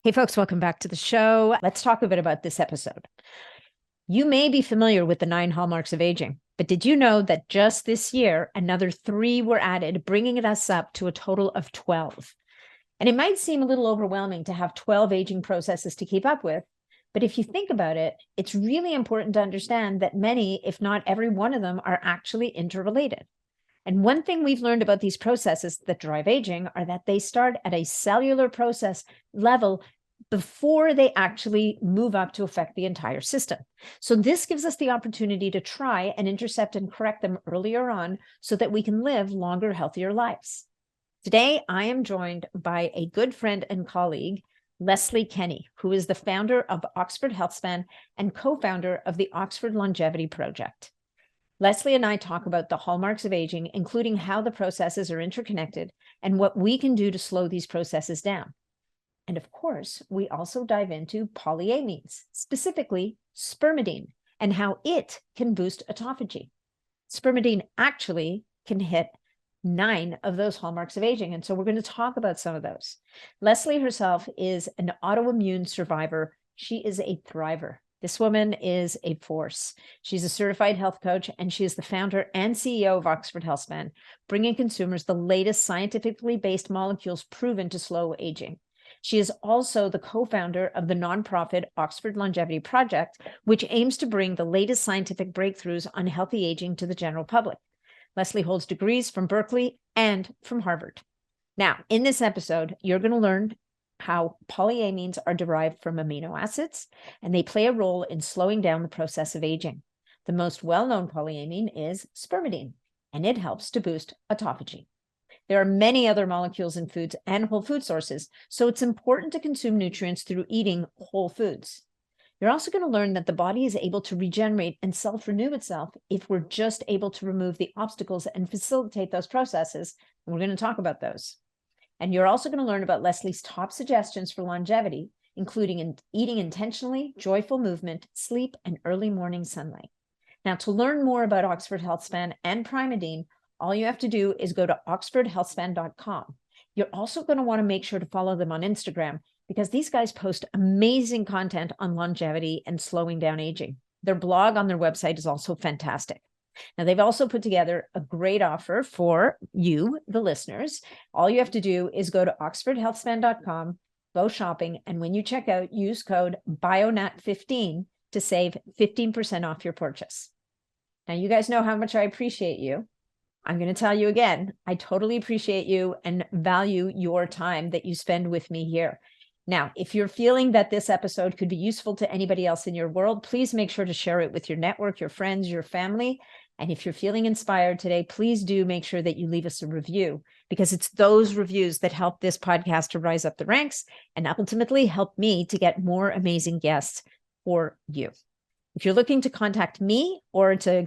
Hey, folks, welcome back to the show. Let's talk a bit about this episode. You may be familiar with the 9 hallmarks of aging, but did you know that just this year, another 3 were added, bringing us up to a total of 12? And it might seem a little overwhelming to have 12 aging processes to keep up with, but if you think about it, it's really important to understand that many, if not every one of them, are actually interrelated. And one thing we've learned about these processes that drive aging are that they start at a cellular process level before they actually move up to affect the entire system. So this gives us the opportunity to try and intercept and correct them earlier on so that we can live longer, healthier lives. Today, I am joined by a good friend and colleague, Leslie Kenny, who is the founder of Oxford Healthspan and co-founder of the Oxford Longevity Project. Leslie and I talk about the hallmarks of aging, including how the processes are interconnected and what we can do to slow these processes down. And of course, we also dive into polyamines, specifically spermidine, and how it can boost autophagy. Spermidine actually can hit 9 of those hallmarks of aging. And so we're going to talk about some of those. Leslie herself is an autoimmune survivor. She is a thriver. This woman is a force. She's a certified health coach, and she is the founder and CEO of Oxford Healthspan, bringing consumers the latest scientifically based molecules proven to slow aging. She is also the co-founder of the nonprofit Oxford Longevity Project, which aims to bring the latest scientific breakthroughs on healthy aging to the general public. Leslie holds degrees from Berkeley and from Harvard. Now, in this episode, you're going to learn how polyamines are derived from amino acids, and they play a role in slowing down the process of aging. The most well-known polyamine is spermidine, and it helps to boost autophagy. There are many other molecules in foods and whole food sources, so it's important to consume nutrients through eating whole foods. You're also going to learn that the body is able to regenerate and self-renew itself if we're just able to remove the obstacles and facilitate those processes. And we're going to talk about those. And you're also going to learn about Leslie's top suggestions for longevity, including eating intentionally, joyful movement, sleep, and early morning sunlight. Now, to learn more about Oxford Healthspan and Primadine, all you have to do is go to oxfordhealthspan.com. You're also going to want to make sure to follow them on Instagram because these guys post amazing content on longevity and slowing down aging. Their blog on their website is also fantastic. Now, they've also put together a great offer for you, the listeners. All you have to do is go to oxfordhealthspan.com, go shopping, and when you check out, use code BIONAT15 to save 15% off your purchase. Now, you guys know how much I appreciate you. I'm going to tell you again, I totally appreciate you and value your time that you spend with me here. Now, if you're feeling that this episode could be useful to anybody else in your world, please make sure to share it with your network, your friends, your family. And if you're feeling inspired today, please do make sure that you leave us a review, because it's those reviews that help this podcast to rise up the ranks and ultimately help me to get more amazing guests for you. If you're looking to contact me or to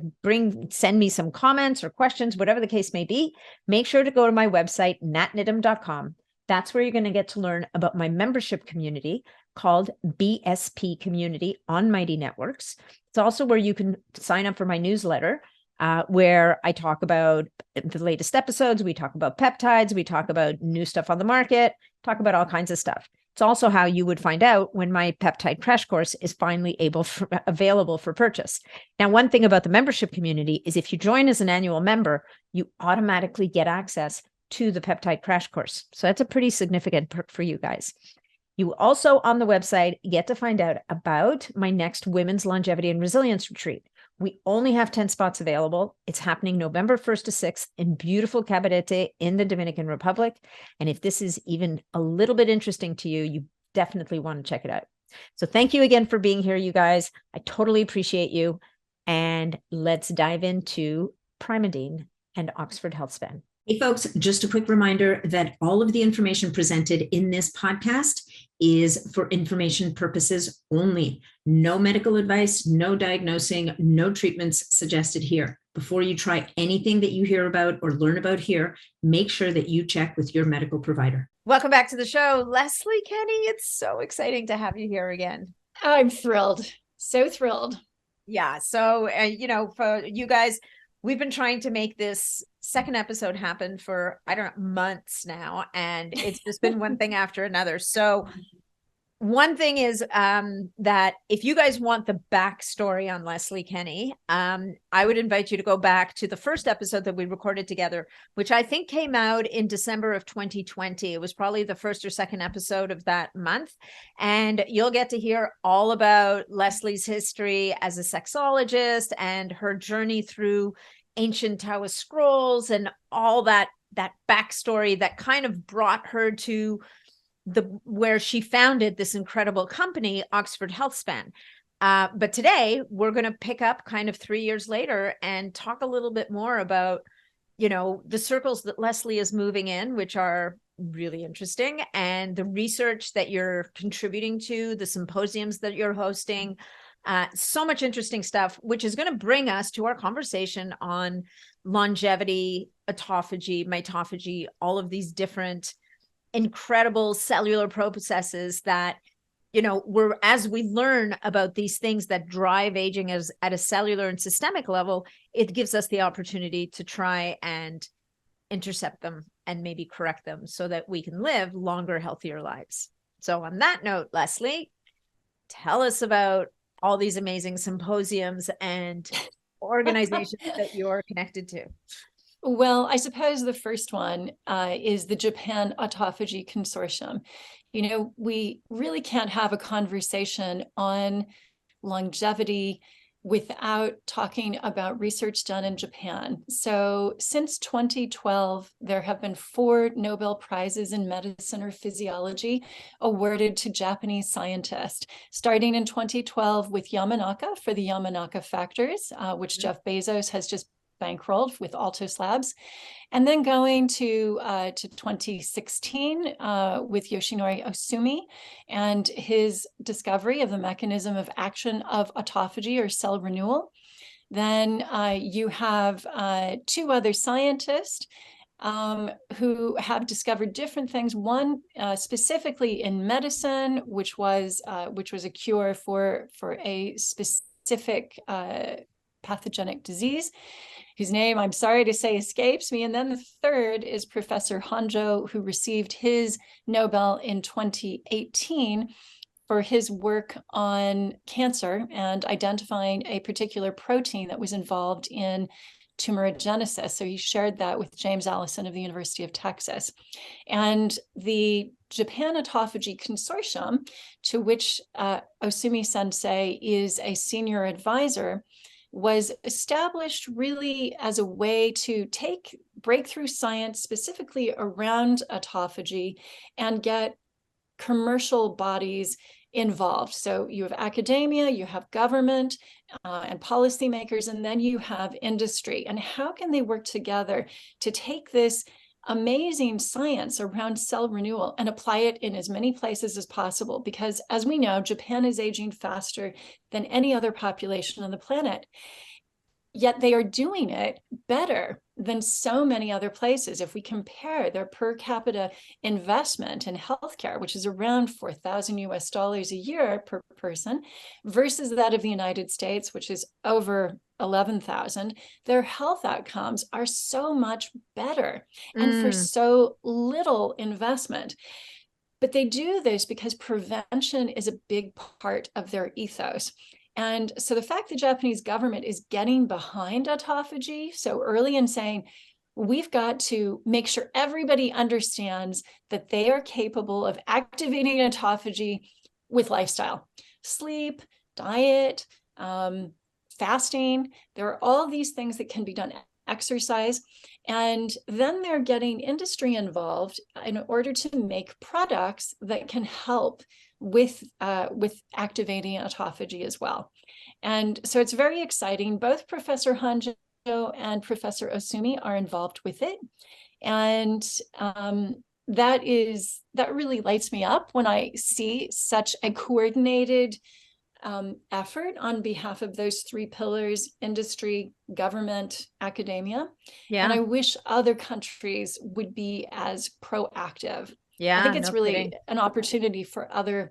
send me some comments or questions, whatever the case may be, make sure to go to my website, natnidham.com. That's where you're going to get to learn about my membership community called BSP Community on Mighty Networks. It's also where you can sign up for my newsletter, where I talk about the latest episodes. We talk about peptides. We talk about new stuff on the market, talk about all kinds of stuff. It's also how you would find out when my peptide crash course is finally available for purchase. Now, one thing about the membership community is if you join as an annual member, you automatically get access to the peptide crash course. So that's a pretty significant perk for you guys. You also on the website get to find out about my next Women's Longevity and Resilience Retreat. We only have 10 spots available. It's happening November 1st to 6th in beautiful Cabarete in the Dominican Republic. And if this is even a little bit interesting to you, you definitely want to check it out. So thank you again for being here, you guys. I totally appreciate you. And let's dive into Primadine and Oxford Healthspan. Hey, folks, just a quick reminder that all of the information presented in this podcast is for information purposes only. No medical advice, no diagnosing, no treatments suggested here. Before you try anything that you hear about or learn about here, make sure that you check with your medical provider. Welcome back to the show, Leslie Kenny. It's so exciting to have you here again. I'm thrilled. So thrilled. Yeah. So, for you guys, we've been trying to make this second episode happen for, months now. And it's just been one thing after another. So one thing is that if you guys want the backstory on Leslie Kenny, I would invite you to go back to the first episode that we recorded together, which I think came out in December of 2020. It was probably the first or second episode of that month. And you'll get to hear all about Leslie's history as a sexologist and her journey through ancient Taoist scrolls and all that backstory that kind of brought her to where she founded this incredible company, Oxford Healthspan. But today we're going to pick up kind of 3 years later and talk a little bit more about, the circles that Leslie is moving in, which are really interesting, and the research that you're contributing to, the symposiums that you're hosting. So much interesting stuff, which is going to bring us to our conversation on longevity, autophagy, mitophagy, all of these different incredible cellular processes that, as we learn about these things that drive aging at a cellular and systemic level, it gives us the opportunity to try and intercept them and maybe correct them so that we can live longer, healthier lives. So on that note, Leslie, tell us about all these amazing symposiums and organizations that you're connected to. Well, I suppose the first one is the Japan Autophagy Consortium. We really can't have a conversation on longevity without talking about research done in Japan. So since 2012, there have been 4 Nobel Prizes in medicine or physiology awarded to Japanese scientists, starting in 2012 with Yamanaka for the Yamanaka factors, which Jeff Bezos has just bankrolled with Altos Labs, and then going to 2016 with Yoshinori Osumi and his discovery of the mechanism of action of autophagy or cell renewal. Then you have 2 other scientists who have discovered different things. One specifically in medicine, which was a cure for a specific pathogenic disease, whose name, I'm sorry to say, escapes me. And then the third is Professor Honjo, who received his Nobel in 2018 for his work on cancer and identifying a particular protein that was involved in tumorigenesis. So he shared that with James Allison of the University of Texas. And the Japan Autophagy Consortium, to which Osumi Sensei is a senior advisor, was established really as a way to take breakthrough science specifically around autophagy and get commercial bodies involved. So you have academia, you have government and policymakers, and then you have industry. And how can they work together to take this amazing science around cell renewal and apply it in as many places as possible? Because as we know, Japan is aging faster than any other population on the planet. Yet they are doing it better than so many other places. If we compare their per capita investment in healthcare, which is around $4,000 a year per person, versus that of the United States, which is over 11,000, their health outcomes are so much better and for so little investment. But they do this because prevention is a big part of their ethos. And so the fact the Japanese government is getting behind autophagy so early and saying, we've got to make sure everybody understands that they are capable of activating autophagy with lifestyle, sleep, diet, fasting. There are all these things that can be done, exercise. And then they're getting industry involved in order to make products that can help with activating autophagy as well. And so it's very exciting. Both Professor Honjo and Professor Osumi are involved with it. And that really lights me up when I see such a coordinated effort on behalf of those 3 pillars: industry, government, academia. Yeah. And I wish other countries would be as proactive. Yeah, I think it's really kidding. an opportunity for other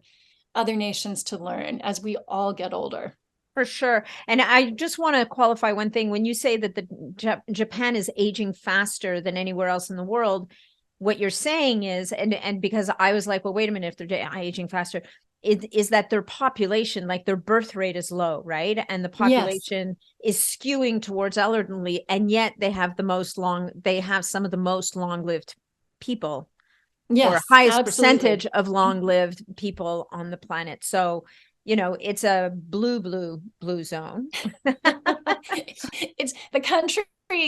nations to learn as we all get older. For sure. And I just want to qualify one thing. When you say that Japan is aging faster than anywhere else in the world, what you're saying is, and because I was like, well, wait a minute, if they're aging faster, is that their population, like their birth rate is low, right? And the population is skewing towards elderly, and yet they have some of the most long-lived people, or highest absolutely. percentage of long-lived people on the planet. So, it's a blue zone. It's the country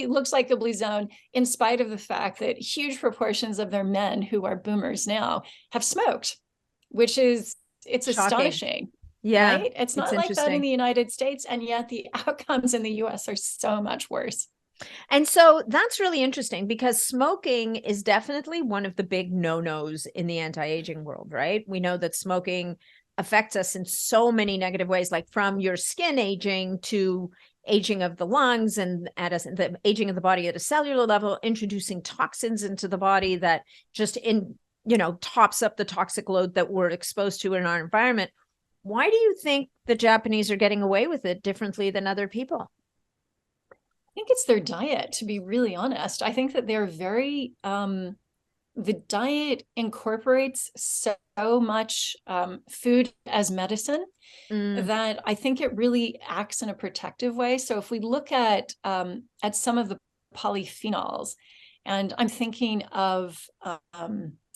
looks like a blue zone, in spite of the fact that huge proportions of their men who are boomers now have smoked, which is it's Shocking. Astonishing. Yeah, right? It's not like that in the United States, and yet the outcomes in the US are so much worse. And so that's really interesting, because smoking is definitely one of the big no-nos in the anti-aging world, right? We know that smoking affects us in so many negative ways, like from your skin aging to aging of the lungs, and the aging of the body at a cellular level, introducing toxins into the body that just tops up the toxic load that we're exposed to in our environment. Why do you think the Japanese are getting away with it differently than other people? I think it's their diet, to be really honest. I think that they're very, the diet incorporates so much food as medicine that I think it really acts in a protective way. So if we look at some of the polyphenols, and I'm thinking of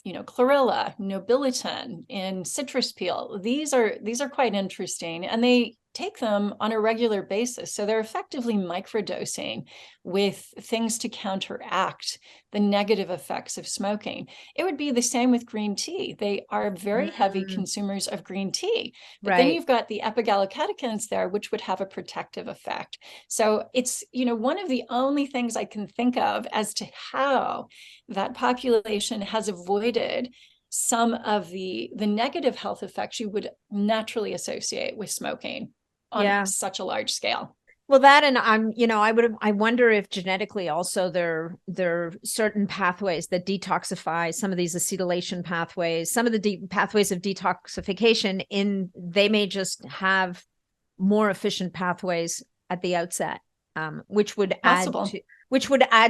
chlorella, nobiletin in citrus peel. These are quite interesting, and they take them on a regular basis. So they're effectively microdosing with things to counteract the negative effects of smoking. It would be the same with green tea. They are very heavy consumers of green tea, but then you've got the epigallocatechins there, which would have a protective effect. So it's, one of the only things I can think of as to how that population has avoided some of the negative health effects you would naturally associate with smoking on such a large scale. Well, that, and I wonder if genetically also there are certain pathways that detoxify, some of these acetylation pathways, some of the pathways of detoxification, they may just have more efficient pathways at the outset, which would add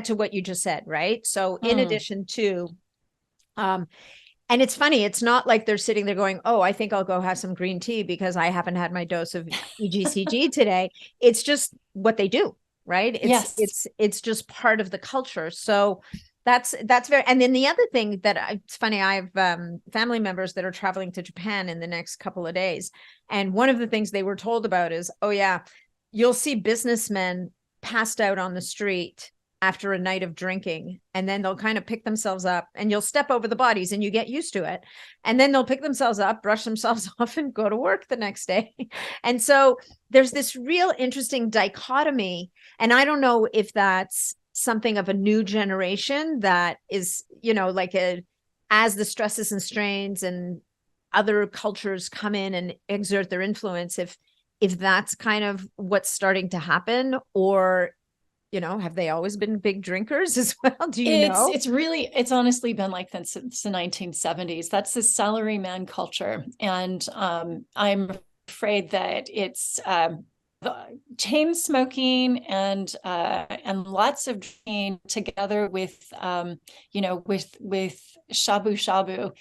to what you just said, right? So in addition to, and it's funny, it's not like they're sitting there going, oh, I think I'll go have some green tea because I haven't had my dose of EGCG today. It's just what they do, right? It's just part of the culture. So that's very, and then the other thing that it's funny, I have family members that are traveling to Japan in the next couple of days. And one of the things they were told about is, oh yeah, you'll see businessmen passed out on the street after a night of drinking, and then they'll kind of pick themselves up, and you'll step over the bodies and you get used to it. And then they'll pick themselves up, brush themselves off, and go to work the next day. And so there's this real interesting dichotomy. And I don't know if that's something of a new generation that is, as the stresses and strains and other cultures come in and exert their influence, if that's kind of what's starting to happen, or have they always been big drinkers as well? Do you know? It's honestly been like that since the 1970s. That's the salaryman culture. And I'm afraid that it's chain smoking and lots of drinking together with shabu shabu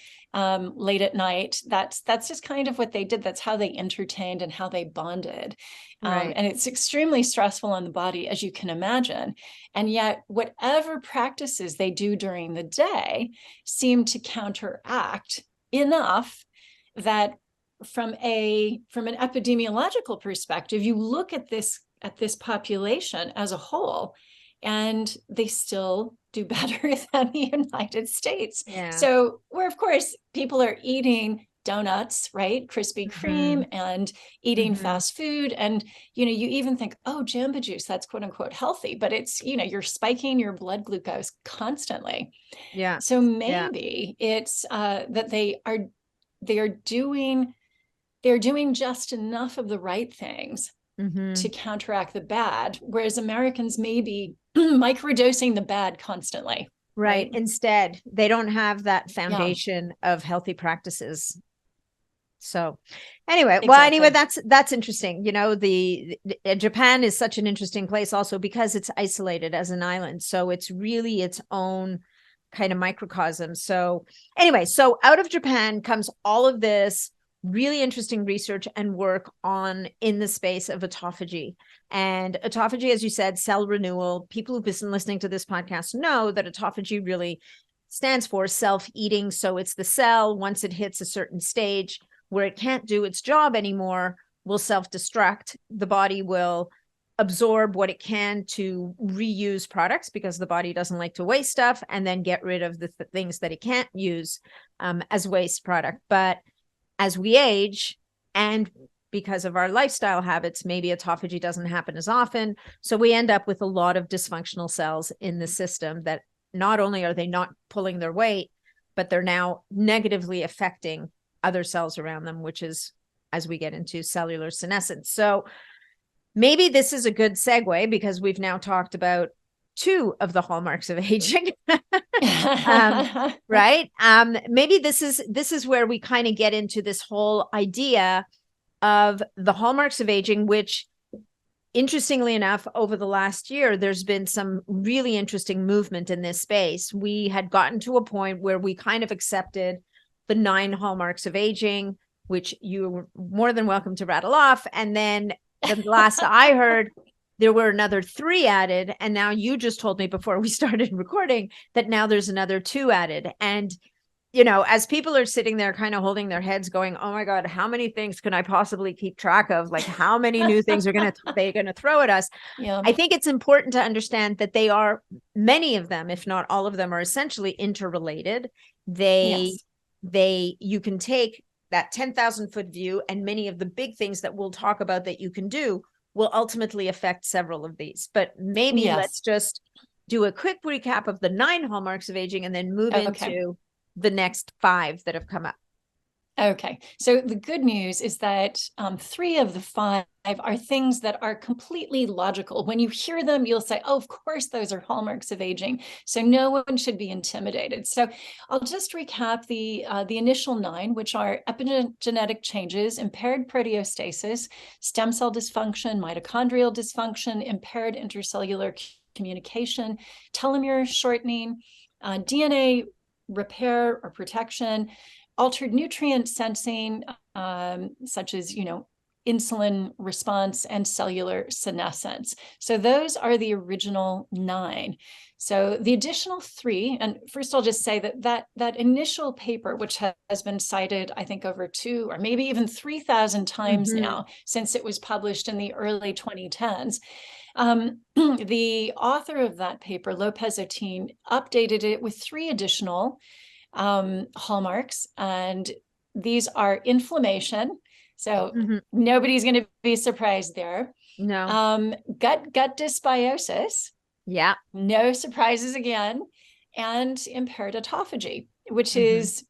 late at night. That's just kind of what they did. That's how they entertained and how they bonded. And it's extremely stressful on the body, as you can imagine. And yet whatever practices they do during the day seem to counteract enough that from an epidemiological perspective, you look at this population as a whole, and they still do better than the United States. So where, of course, people are eating donuts, right? Krispy Kreme, and eating fast food. And, you even think, oh, Jamba Juice, that's quote unquote healthy, but it's, you're spiking your blood glucose constantly. So maybe it's that they are doing just enough of the right things to counteract the bad, whereas Americans may be microdosing the bad constantly. Right. Instead, they don't have that foundation of healthy practices. So anyway, that's interesting. Japan is such an interesting place also because it's isolated as an island. So it's really its own kind of microcosm. So anyway, so out of Japan comes all of this really interesting research and work on in the space of autophagy. And autophagy, as you said, cell renewal. People who've been listening to this podcast know that autophagy really stands for self-eating. So it's the cell, once it hits a certain stage where it can't do its job anymore, will self-destruct. The body will absorb what it can to reuse products, because the body doesn't like to waste stuff, and then get rid of the things that it can't use as waste product. But as we age, and because of our lifestyle habits, maybe autophagy doesn't happen as often. So we end up with a lot of dysfunctional cells in the system that not only are they not pulling their weight, but they're now negatively affecting other cells around them, which is, as we get into cellular senescence. So maybe this is a good segue, because we've now talked about 2 of the hallmarks of aging. Right? Maybe this is where we kind of get into this whole idea of the hallmarks of aging, which, interestingly enough, over the last year, there's been some really interesting movement in this space. We had gotten to a point where we kind of accepted the 9 hallmarks of aging, which you were more than welcome to rattle off. And then the last I heard, there were another 3 added. And now you just told me before we started recording that now there's another 2 added. And, you know, as people are sitting there kind of holding their heads going, oh my God, how many things can I possibly keep track of? Like, how many new things are they going to throw at us? Yeah. I think it's important to understand that they are, many of them, if not all of them, are essentially interrelated. You can take that 10,000 foot view, and many of the big things that we'll talk about that you can do will ultimately affect several of these. But maybe let's just do a quick recap of the 9 hallmarks of aging, and then move into the next 5 that have come up. Okay. So the good news is that 3 of the 5 are things that are completely logical. When you hear them, you'll say, oh, of course, those are hallmarks of aging. So no one should be intimidated. So I'll just recap the initial 9, which are epigenetic changes, impaired proteostasis, stem cell dysfunction, mitochondrial dysfunction, impaired intercellular communication, telomere shortening, DNA repair or protection, altered nutrient sensing, such as, insulin response, and cellular senescence. So those are the original 9. So the additional 3, and first I'll just say that initial paper, which has been cited, I think, over 2 or maybe even 3,000 times now since it was published in the early 2010s. The author of that paper, Lopez-Otin, updated it with 3 additional hallmarks, and these are inflammation. So nobody's going to be surprised there. No. Gut dysbiosis. Yeah. No surprises again. And impaired autophagy, which is,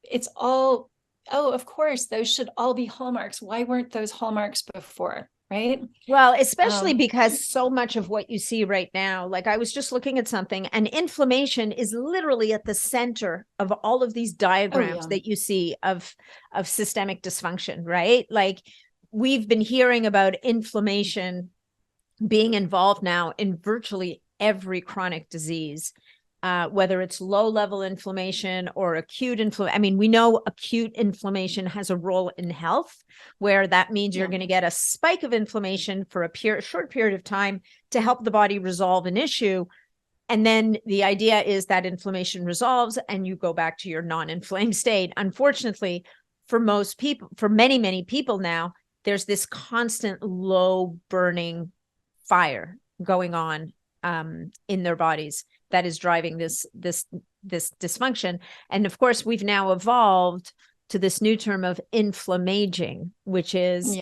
it's all, oh, of course, those should all be hallmarks. Why weren't those hallmarks before? Right? Well, especially because so much of what you see right now, like I was just looking at something, and inflammation is literally at the center of all of these diagrams that you see of systemic dysfunction, right? Like, we've been hearing about inflammation being involved now in virtually every chronic disease. Whether it's low-level inflammation or acute inflammation. I mean, we know acute inflammation has a role in health, where that means you're going to get a spike of inflammation for a short period of time to help the body resolve an issue. And then the idea is that inflammation resolves and you go back to your non-inflamed state. Unfortunately, for most people, for many, many people now, there's this constant low burning fire going on in their bodies that is driving this dysfunction. And of course, we've now evolved to this new term of inflammaging, which is,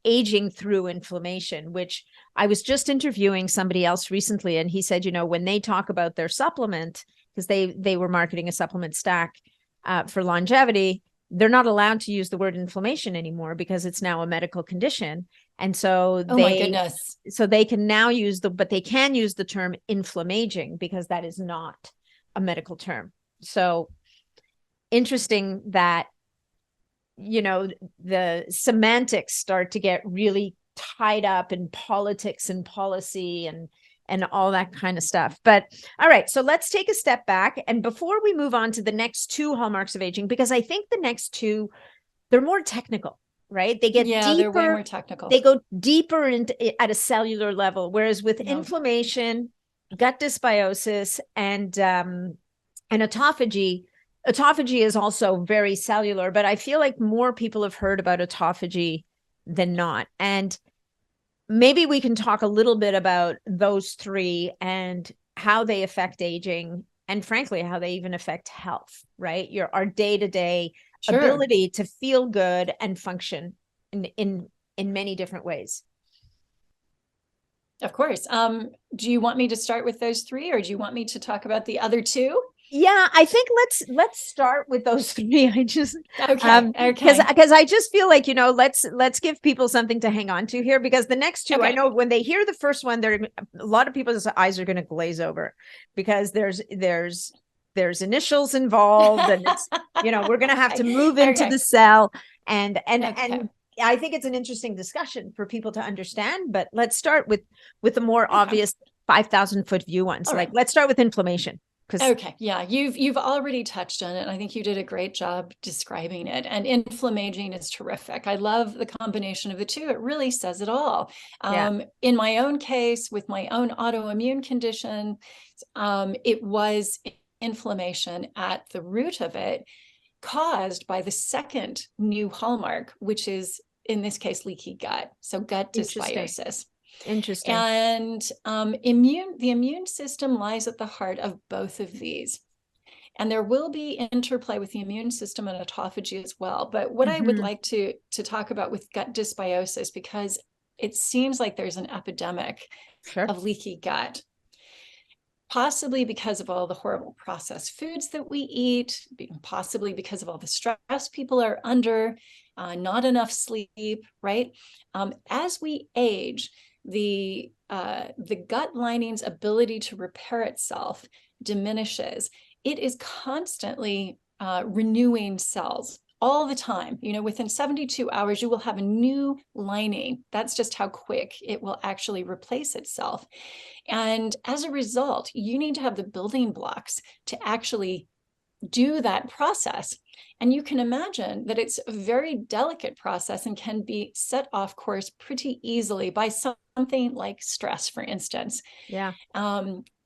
aging through inflammation, which I was just interviewing somebody else recently. And he said, when they talk about their supplement, because they were marketing a supplement stack for longevity, they're not allowed to use the word inflammation anymore because it's now a medical condition. And so my goodness. So they can now but they can use the term inflammaging because that is not a medical term. So interesting that, the semantics start to get really tied up in politics and policy and all that kind of stuff. But all right, so let's take a step back. And before we move on to the next 2 hallmarks of aging, because I think the next 2 they're more technical, right? They get Yeah, they're way deeper, more technical. they go deeper into at a cellular level, whereas with Yeah. inflammation, gut dysbiosis, and autophagy, autophagy is also very cellular, but I feel like more people have heard about autophagy than not. And maybe we can talk a little bit about those three and how they affect aging, and frankly, how they even affect health, right? Our day-to-day Sure. ability to feel good and function in many different ways. Of course. Do you want me to start with those three, or do you want me to talk about the other two? Yeah, I think let's start with those three. I just Okay. Because I just feel like, let's give people something to hang on to here, because the next two, I know when they hear the first one, a lot of people's eyes are going to glaze over, because there's initials involved, and it's, we're going to have to move into the cell, and I think it's an interesting discussion for people to understand. But let's start with the more obvious 5,000-foot view ones. Like, let's start with inflammation. Okay. Yeah. You've already touched on it. And I think you did a great job describing it. And inflammaging is terrific. I love the combination of the two. It really says it all. In my own case, with my own autoimmune condition, it was inflammation at the root of it, caused by the second new hallmark, which is, in this case, leaky gut. So gut dysbiosis. Interesting. And the immune system lies at the heart of both of these. And there will be interplay with the immune system and autophagy as well. But what I would like to talk about with gut dysbiosis, because it seems like there's an epidemic of leaky gut, possibly because of all the horrible processed foods that we eat, possibly because of all the stress people are under, not enough sleep, right? As we age, the gut lining's ability to repair itself diminishes. It is constantly renewing cells all the time. Within 72 hours, you will have a new lining. That's just how quick it will actually replace itself. And as a result, you need to have the building blocks to actually do that process. And you can imagine that it's a very delicate process and can be set off course pretty easily by something like stress, for instance. Yeah.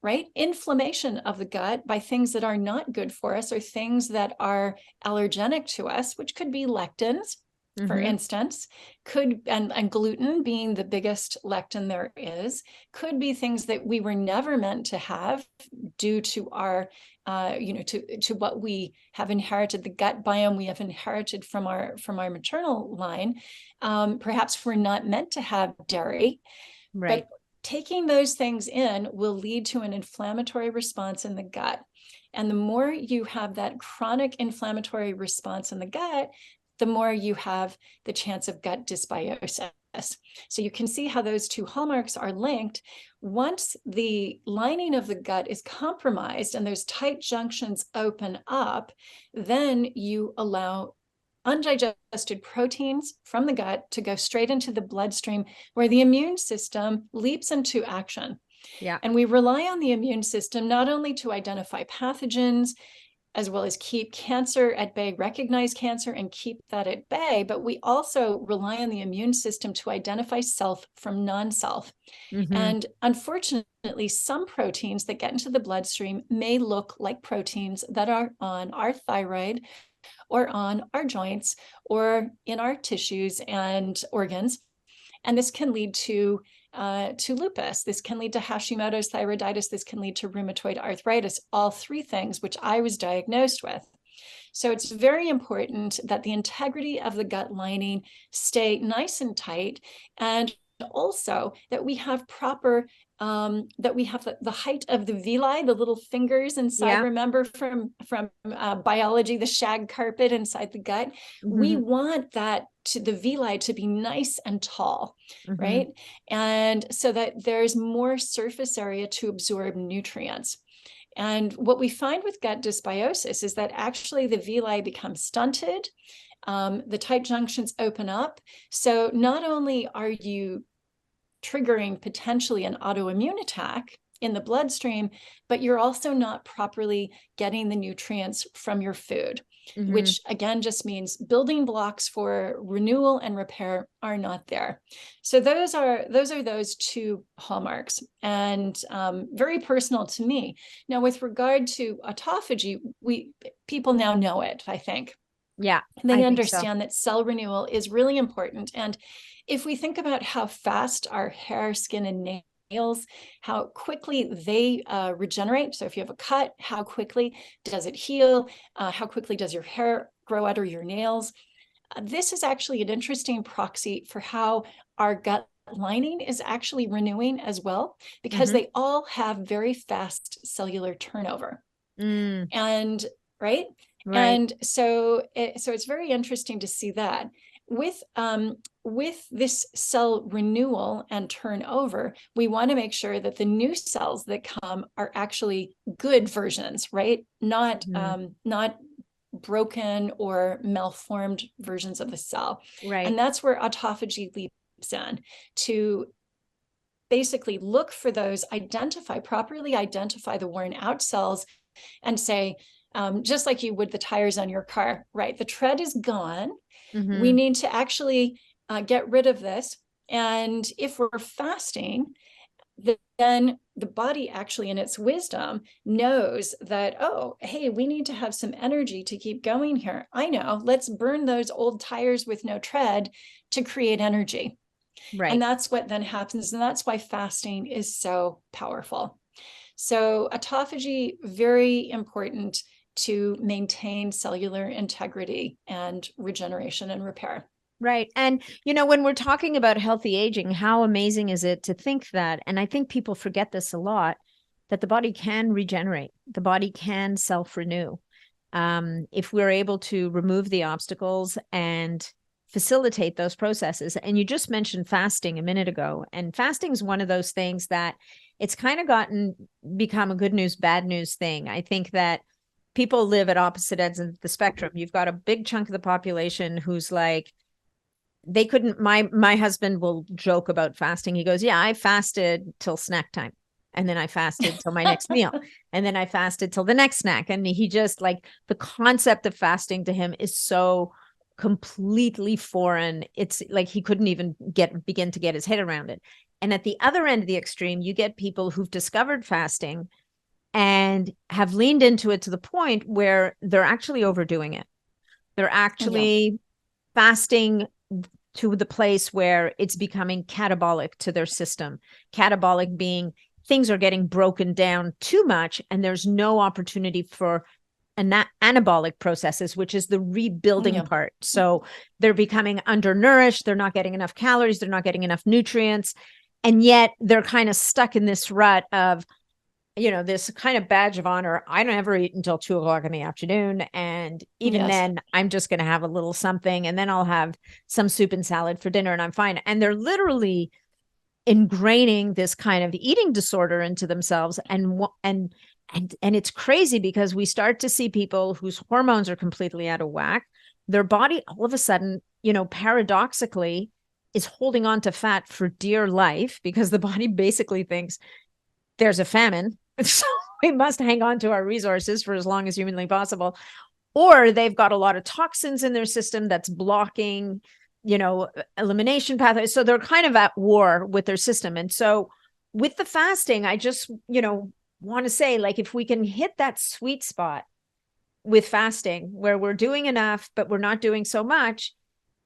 Right? Inflammation of the gut by things that are not good for us, or things that are allergenic to us, which could be lectins, for instance, and gluten being the biggest lectin there is, could be things that we were never meant to have due to our, to what we have inherited, the gut biome we have inherited from our maternal line. Perhaps we're not meant to have dairy, but taking those things in will lead to an inflammatory response in the gut. And the more you have that chronic inflammatory response in the gut, the more you have the chance of gut dysbiosis. So you can see how those two hallmarks are linked. Once the lining of the gut is compromised and those tight junctions open up, then you allow undigested proteins from the gut to go straight into the bloodstream, where the immune system leaps into action. Yeah. And we rely on the immune system not only to identify pathogens, as well as keep cancer at bay, recognize cancer and keep that at bay, but we also rely on the immune system to identify self from non-self. And unfortunately, some proteins that get into the bloodstream may look like proteins that are on our thyroid, or on our joints, or in our tissues and organs. And this can lead to lupus. This can lead to Hashimoto's thyroiditis. This can lead to rheumatoid arthritis, all three things which I was diagnosed with. So it's very important that the integrity of the gut lining stay nice and tight, and also that we have proper that we have the height of the villi, the little fingers inside. Remember from biology, the shag carpet inside the gut. We want the villi to be nice and tall, right? And so that there's more surface area to absorb nutrients. And what we find with gut dysbiosis is that actually the villi become stunted, the tight junctions open up. So not only are you triggering potentially an autoimmune attack in the bloodstream, but you're also not properly getting the nutrients from your food. which again just means building blocks for renewal and repair are not there. So those are those two hallmarks, and very personal to me. Now, with regard to autophagy, people now know it, I think. Yeah. They understand that cell renewal is really important. And if we think about how fast our hair, skin, and nails, how quickly they regenerate. So if you have a cut, how quickly does it heal? How quickly does your hair grow out or your nails? This is actually an interesting proxy for how our gut lining is actually renewing as well, because they all have very fast cellular turnover. And right. And so it's very interesting to see that with this cell renewal and turnover, we want to make sure that the new cells that come are actually good versions, right? Not broken or malformed versions of the cell. Right. And that's where autophagy leaps in, to basically look for those, properly identify the worn out cells, and say, just like you would the tires on your car, right? The tread is gone. We need to actually get rid of this. And if we're fasting, then the body actually in its wisdom knows that, oh, hey, we need to have some energy to keep going here. I know, let's burn those old tires with no tread to create energy. Right. And that's what then happens. And that's why fasting is so powerful. So autophagy, very important to maintain cellular integrity and regeneration and repair. Right. And, when we're talking about healthy aging, how amazing is it to think that, and I think people forget this a lot, that the body can regenerate, the body can self-renew. If we're able to remove the obstacles and facilitate those processes. And you just mentioned fasting a minute ago, and fasting is one of those things that it's kind of become a good news, bad news thing. I think that people live at opposite ends of the spectrum. You've got a big chunk of the population who's like, they couldn't, my husband will joke about fasting. He goes, yeah, I fasted till snack time. And then I fasted till my next meal. And then I fasted till the next snack. And he just like, the concept of fasting to him is so completely foreign. It's like he couldn't even begin to get his head around it. And at the other end of the extreme, you get people who've discovered fasting and have leaned into it to the point where they're actually overdoing it. They're actually fasting to the place where it's becoming catabolic to their system. Catabolic being things are getting broken down too much, and there's no opportunity for anabolic processes, which is the rebuilding part. So they're becoming undernourished. They're not getting enough calories. They're not getting enough nutrients. And yet they're kind of stuck in this rut of, this kind of badge of honor. I don't ever eat until 2:00 in the afternoon. And even then I'm just going to have a little something. And then I'll have some soup and salad for dinner and I'm fine. And they're literally ingraining this kind of eating disorder into themselves. And it's crazy because we start to see people whose hormones are completely out of whack. Their body all of a sudden, paradoxically is holding on to fat for dear life because the body basically thinks there's a famine. So we must hang on to our resources for as long as humanly possible. Or they've got a lot of toxins in their system that's blocking, elimination pathways. So they're kind of at war with their system. And so with the fasting, I just, want to say, like, if we can hit that sweet spot with fasting where we're doing enough, but we're not doing so much,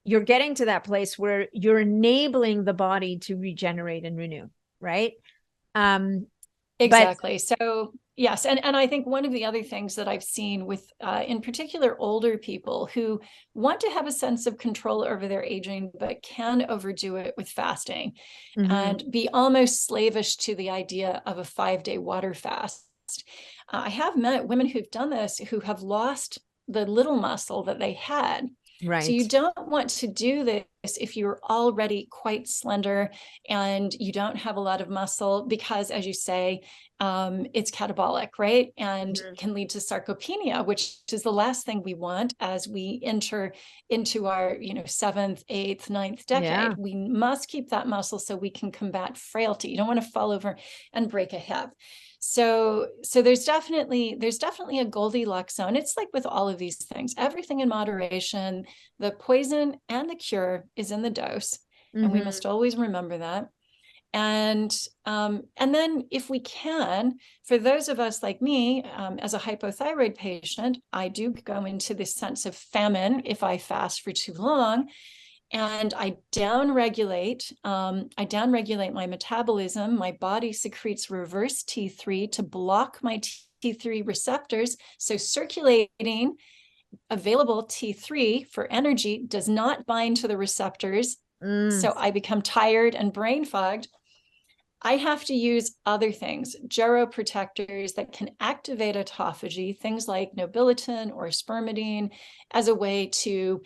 you're getting to that place where you're enabling the body to regenerate and renew. Right. Exactly. So yes. And I think one of the other things that I've seen with, in particular, older people who want to have a sense of control over their aging, but can overdo it with fasting and be almost slavish to the idea of a 5-day water fast. I have met women who've done this, who have lost the little muscle that they had. Right. So you don't want to do this if you're already quite slender and you don't have a lot of muscle, because, as you say, it's catabolic, right? And can lead to sarcopenia, which is the last thing we want as we enter into our, 7th, 8th, 9th decade. Yeah. We must keep that muscle so we can combat frailty. You don't want to fall over and break a hip. So there's definitely a Goldilocks zone. It's like with all of these things, everything in moderation. The poison and the cure is in the dose, and we must always remember that. And then if we can, for those of us like me, as a hypothyroid patient, I do go into this sense of famine if I fast for too long. And I downregulate my metabolism. My body secretes reverse T3 to block my T3 receptors. So circulating available T3 for energy does not bind to the receptors. So I become tired and brain fogged. I have to use other things, geroprotectors that can activate autophagy, things like nobiletin or spermidine, as a way to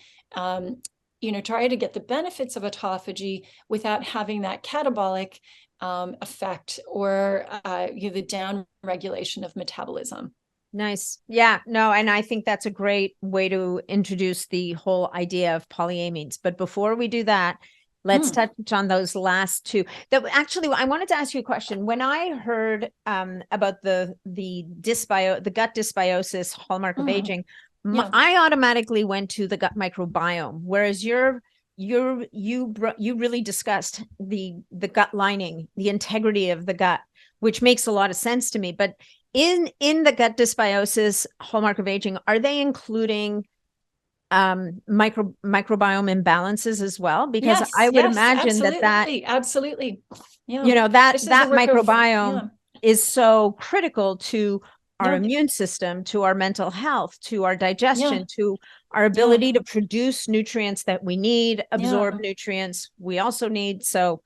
try to get the benefits of autophagy without having that catabolic effect or the down regulation of metabolism. Nice. Yeah, no, and I think that's a great way to introduce the whole idea of polyamines. But before we do that, let's touch on those last two. That actually, I wanted to ask you a question. When I heard about the gut dysbiosis hallmark of aging, I automatically went to the gut microbiome, whereas you really discussed the gut lining, the integrity of the gut, which makes a lot of sense to me. But in the gut dysbiosis hallmark of aging, are they including microbiome imbalances as well? Because I would imagine absolutely. Absolutely. Yeah. That microbiome is so critical to our immune system, to our mental health, to our digestion, to our ability to produce nutrients that we need, absorb nutrients we also need. So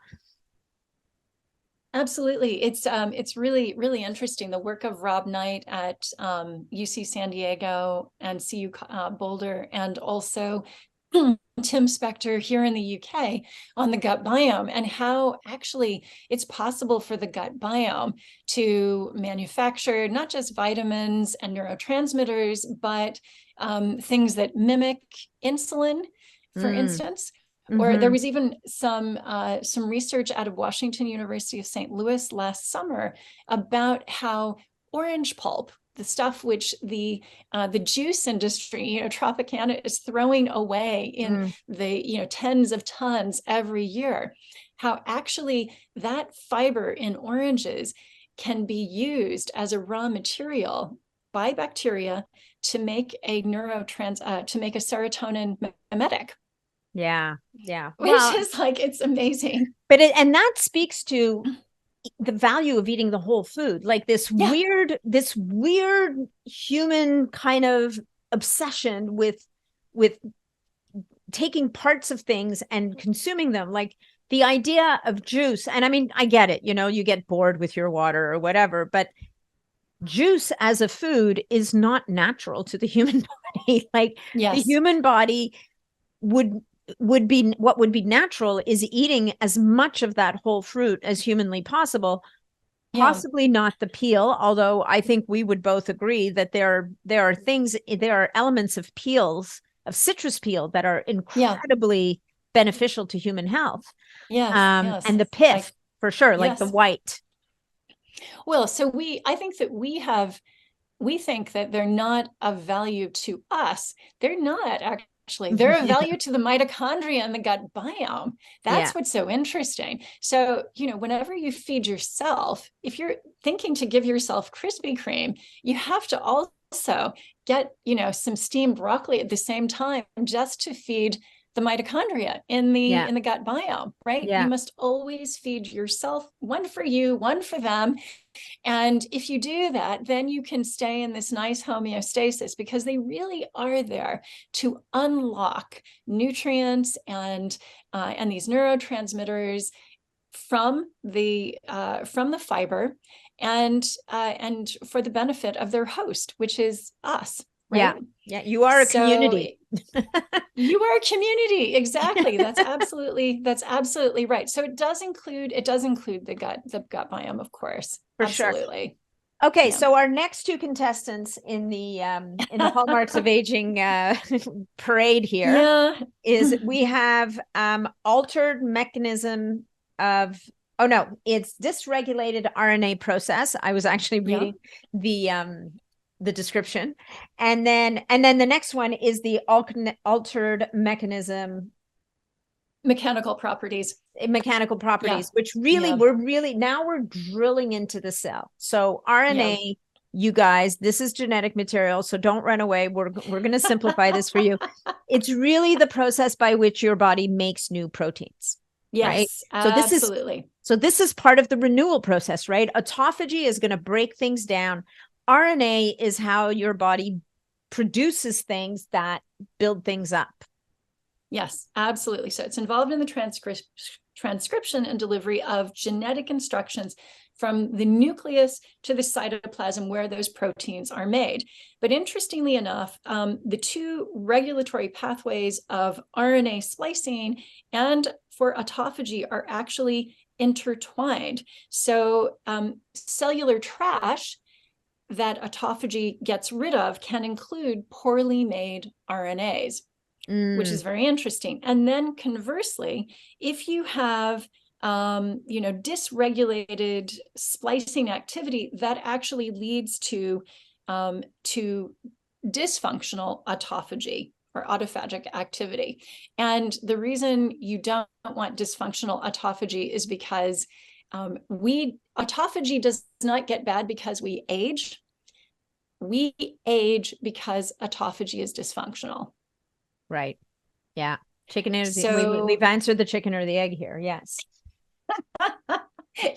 absolutely. It's really, really interesting. The work of Rob Knight at UC San Diego and CU Boulder, and also Tim Spector here in the UK on the gut biome, and how actually it's possible for the gut biome to manufacture not just vitamins and neurotransmitters, but things that mimic insulin, for instance. Or there was even some research out of Washington University of St. Louis last summer about how orange pulp, the stuff which the juice industry, Tropicana, is throwing away in the tens of tons every year, how actually that fiber in oranges can be used as a raw material by bacteria to make a serotonin mimetic. Yeah. Which is like, it's amazing. But that speaks to the value of eating the whole food, like this weird human kind of obsession with taking parts of things and consuming them, like the idea of juice. And I mean, I get it, you get bored with your water or whatever, but juice as a food is not natural to the human body. Like the human body would be, what would be natural is eating as much of that whole fruit as humanly possible, possibly not the peel, although I think we would both agree that there are elements of peels, of citrus peel, that are incredibly beneficial to human health. And the pith, for sure, like the white. Well, so I think that we think that they're not of value to us. They're not actually. They're of value to the mitochondria and the gut biome. That's what's so interesting. So, whenever you feed yourself, if you're thinking to give yourself Krispy Kreme, you have to also get, some steamed broccoli at the same time, just to feed the mitochondria in the gut biome, right? You must always feed yourself, one for you, one for them. And if you do that, then you can stay in this nice homeostasis, because they really are there to unlock nutrients and these neurotransmitters from the fiber, and for the benefit of their host, which is us. Right? Yeah. You are a community. You are a community. Exactly. That's absolutely right. So it does include the gut biome, of course. For absolutely. Sure. Okay. So our next two contestants in the Hallmarks of Aging parade here is we have altered mechanism of Oh no, it's dysregulated RNA process. I was actually reading the description. And then the next one is the altered mechanical properties, which really now we're drilling into the cell. So RNA, you guys, this is genetic material, so don't run away. We're going to simplify this for you. It's really the process by which your body makes new proteins. Yes, right? So absolutely. This is part of the renewal process, right? Autophagy is going to break things down. RNA is how your body produces things that build things up. Yes, absolutely. So it's involved in the transcription and delivery of genetic instructions from the nucleus to the cytoplasm where those proteins are made. But interestingly enough, the two regulatory pathways of RNA splicing and for autophagy are actually intertwined. So cellular trash that autophagy gets rid of can include poorly made RNAs. Which is very interesting. And then conversely, if you have dysregulated splicing activity, that actually leads to dysfunctional autophagy or autophagic activity. And the reason you don't want dysfunctional autophagy is because autophagy does not get bad because we age. We age because autophagy is dysfunctional. Right. Yeah. Chicken or we've answered the chicken or the egg here. Yes.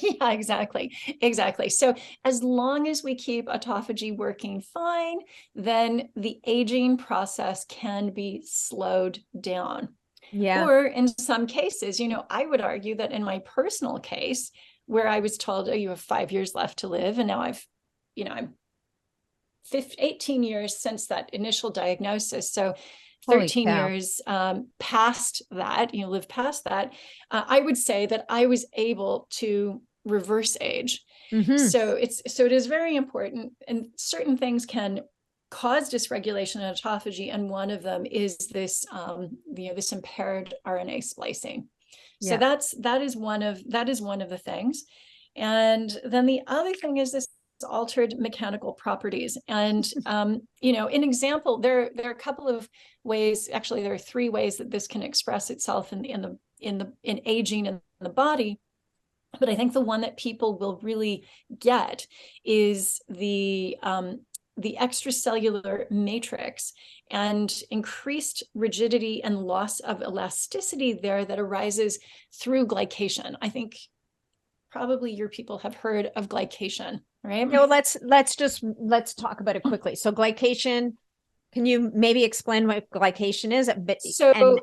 Yeah, exactly. So as long as we keep autophagy working fine, then the aging process can be slowed down. Yeah. Or in some cases, I would argue that in my personal case, where I was told, oh, you have 5 years left to live, and now I'm 18 years since that initial diagnosis. So 13 years past that, lived past that, I would say that I was able to reverse age. Mm-hmm. So it is very important, and certain things can cause dysregulation and autophagy, and one of them is this this impaired RNA splicing. So that is one of the things. And then the other thing is this altered mechanical properties. And an example, there are a couple of ways, actually there are 3 ways that this can express itself in aging in the body. But I think the one that people will really get is the extracellular matrix and increased rigidity and loss of elasticity there that arises through glycation. I think probably your people have heard of glycation, right? No, let's talk about it quickly. So glycation, can you maybe explain what glycation is? So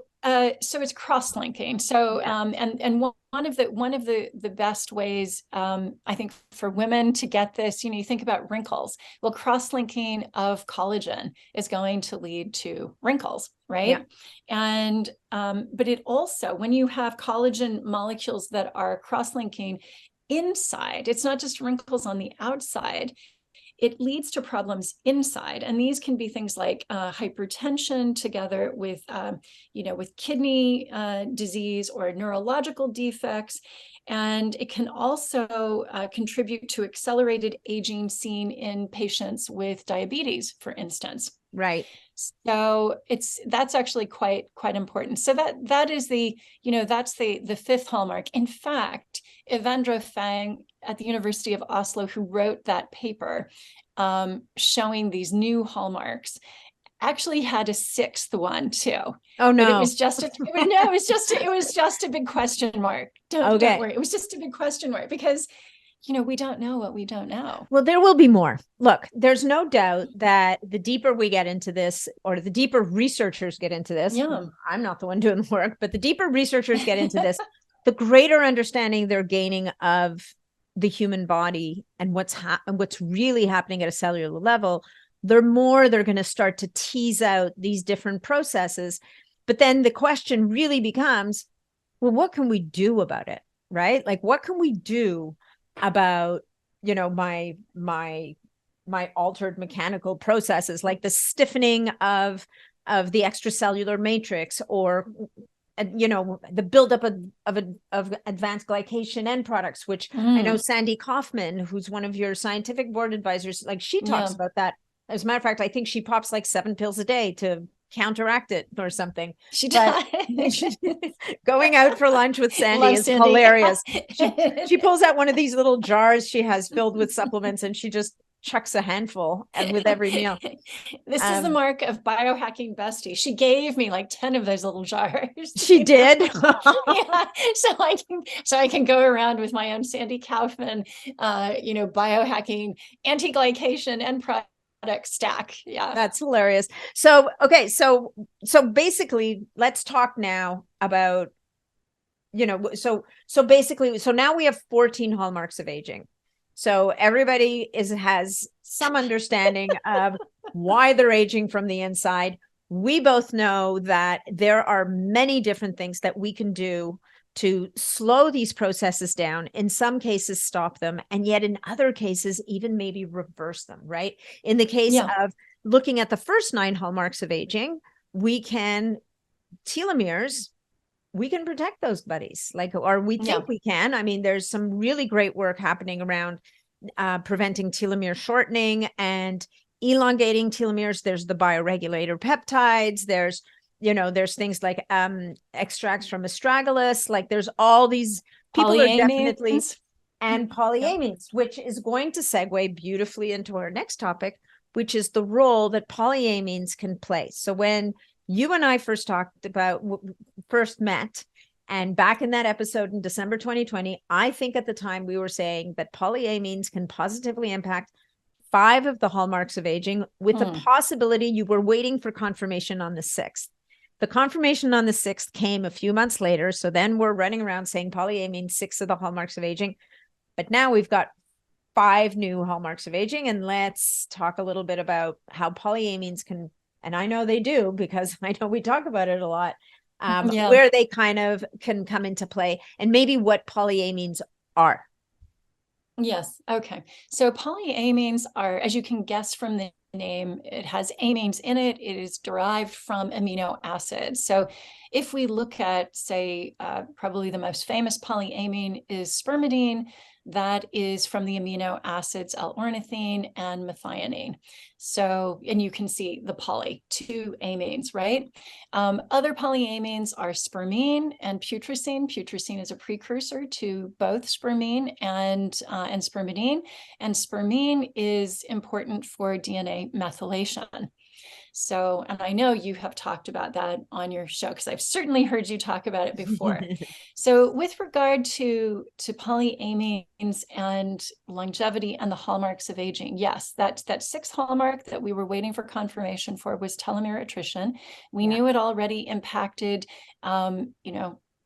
it's cross-linking. So and one of the best ways, I think, for women to get this, you think about wrinkles. Well, cross-linking of collagen is going to lead to wrinkles, right? Yeah. And but it also, when you have collagen molecules that are cross-linking inside, it's not just wrinkles on the outside. It leads to problems inside. And these can be things like hypertension together with, with kidney disease or neurological defects. And it can also contribute to accelerated aging seen in patients with diabetes, for instance. Right. So that's actually quite important. So that is that's the 5th hallmark. In fact, Evandra Fang at the University of Oslo, who wrote that paper showing these new hallmarks, actually had a 6th one too. Oh no! But it was just a big question mark. Don't worry. It was just a big question mark because we don't know what we don't know. Well, there will be more. Look, there's no doubt that the deeper we get into this, or the deeper researchers get into this, I'm not the one doing the work, but the deeper researchers get into this, the greater understanding they're gaining of the human body and what's really happening at a cellular level, they're going to start to tease out these different processes. But then the question really becomes, well, what can we do about it? Right? Like, what can we do about, my altered mechanical processes, like the stiffening of the extracellular matrix, or the buildup of advanced glycation end products, which I know Sandy Kaufman, who's one of your scientific board advisors, like she talks about that. As a matter of fact, I think she pops like 7 pills a day to counteract it or something. She does. Going out for lunch with Sandy is hilarious. She pulls out one of these little jars she has filled with supplements, and she just chucks a handful and with every meal. This is the mark of biohacking bestie. She gave me like 10 of those little jars. She did. Yeah. So I can go around with my own Sandy Kaufman, biohacking, anti-glycation and product stack. Yeah. That's hilarious. So, okay. So basically let's talk now about, so now we have 14 hallmarks of aging. So everybody has some understanding of why they're aging from the inside. We both know that there are many different things that we can do to slow these processes down, in some cases stop them, and yet in other cases even maybe reverse them, right? In the case of looking at the first 9 hallmarks of aging, telomeres, we can protect those buddies, or we think we can. I mean, there's some really great work happening around preventing telomere shortening and elongating telomeres. There's the bioregulator peptides. There's things like extracts from astragalus. Like there's all these people are definitely, and polyamines, which is going to segue beautifully into our next topic, which is the role that polyamines can play. So when you and I first met, and back in that episode in December 2020, I think at the time we were saying that polyamines can positively impact 5 of the hallmarks of aging, with the possibility you were waiting for confirmation on the 6th. The confirmation on the 6th came a few months later. So then we're running around saying polyamines, 6 of the hallmarks of aging. But now we've got 5 new hallmarks of aging. And let's talk a little bit about how polyamines can, and I know they do because I know we talk about it a lot, where they kind of can come into play, and maybe what polyamines are. Yes. Okay. So polyamines are, as you can guess from the name, it has amines in it. It is derived from amino acids. So if we look at, say, probably the most famous polyamine is spermidine. That is from the amino acids L-ornithine and methionine. So, and you can see the poly, 2 amines, right? Other polyamines are spermine and putrescine. Putrescine is a precursor to both spermine and spermidine. And spermine is important for DNA methylation. So, and I know you have talked about that on your show, because I've certainly heard you talk about it before. So with regard to polyamines and longevity and the hallmarks of aging, yes, that 6th hallmark that we were waiting for confirmation for was telomere attrition. We knew it already impacted,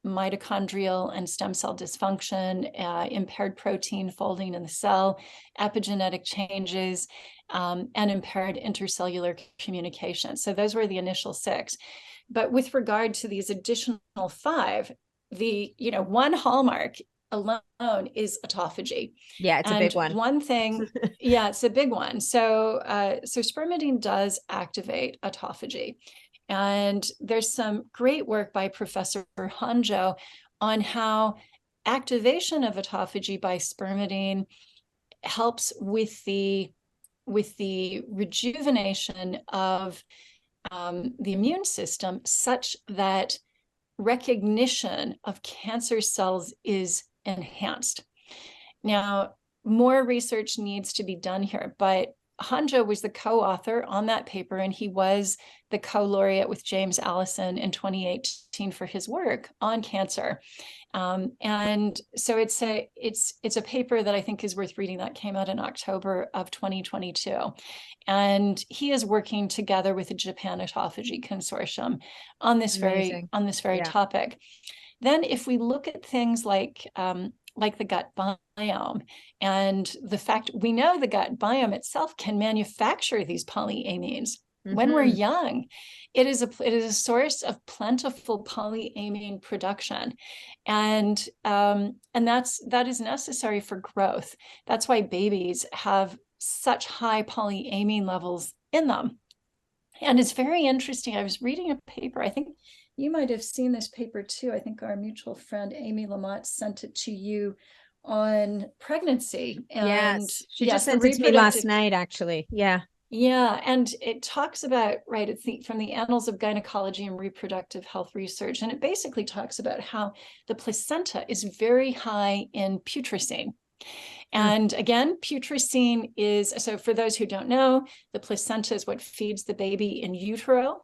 mitochondrial and stem cell dysfunction, impaired protein folding in the cell, epigenetic changes, and impaired intercellular communication. So those were the initial 6. But with regard to these additional 5, the 1 hallmark alone is autophagy. Yeah, it's a big one. One thing, it's a big one. So spermidine does activate autophagy. And there's some great work by Professor Hanjo on how activation of autophagy by spermidine helps with the rejuvenation of the immune system, such that recognition of cancer cells is enhanced. Now, more research needs to be done here, but Hanjo was the co-author on that paper, and he was the co-laureate with James Allison in 2018 for his work on cancer. And so it's a paper that I think is worth reading, that came out in October of 2022. And he is working together with the Japan Autophagy Consortium on this very topic. Then if we look at things like the gut biome, and the fact we know the gut biome itself can manufacture these polyamines. When we're young, it is a source of plentiful polyamine production, and that is necessary for growth. That's why babies have such high polyamine levels in them. And it's very interesting. I was reading a paper, I think you might have seen this paper too. I think our mutual friend, Amy Lamont, sent it to you on pregnancy. And Yes, she yes, just the sent it to me last reproductive. night, actually. Yeah. Yeah, and it talks about, right, it's from the Annals of Gynecology and Reproductive Health Research, and it basically talks about how the placenta is very high in putrescine. And again, putrescine is, so for those who don't know, the placenta is what feeds the baby in utero,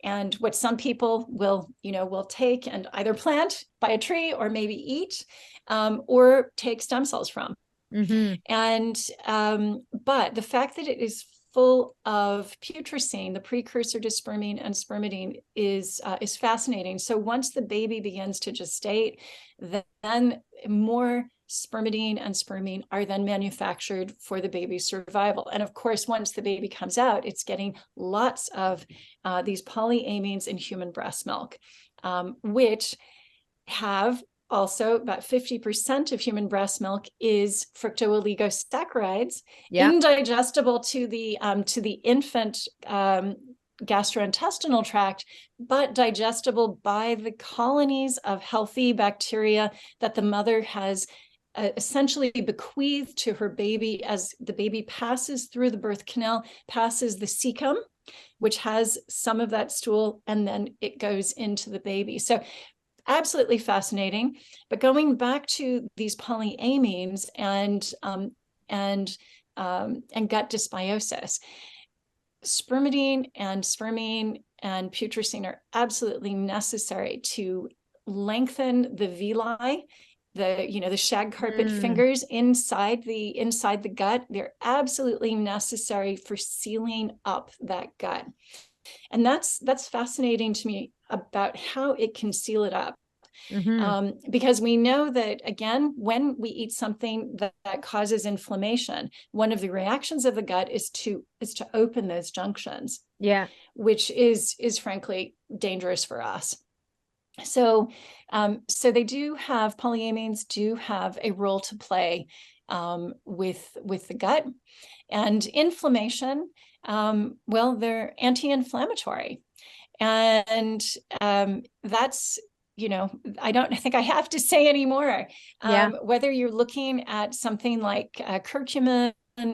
and what some people will take and either plant by a tree or maybe eat, or take stem cells from. And but the fact that it is full of putrescine, the precursor to spermine and spermidine, is fascinating. So once the baby begins to gestate, then more spermidine and spermine are then manufactured for the baby's survival. And of course, once the baby comes out, it's getting lots of these polyamines in human breast milk, which have also about 50% of human breast milk is fructooligosaccharides, indigestible to the infant gastrointestinal tract, but digestible by the colonies of healthy bacteria that the mother has essentially bequeathed to her baby as the baby passes through the birth canal, passes the cecum, which has some of that stool, and then it goes into the baby. So absolutely fascinating. But going back to these polyamines and gut dysbiosis, spermidine and spermine and putrescine are absolutely necessary to lengthen the villi, the shag carpet fingers inside the gut. They're absolutely necessary for sealing up that gut. And that's fascinating to me about how it can seal it up. Because we know that, again, when we eat something that causes inflammation, one of the reactions of the gut is to open those junctions, which is frankly dangerous for us. So they do have, polyamines do have a role to play with the gut. And inflammation, well, they're anti-inflammatory. And that's, I don't think I have to say anymore. Whether you're looking at something like curcumin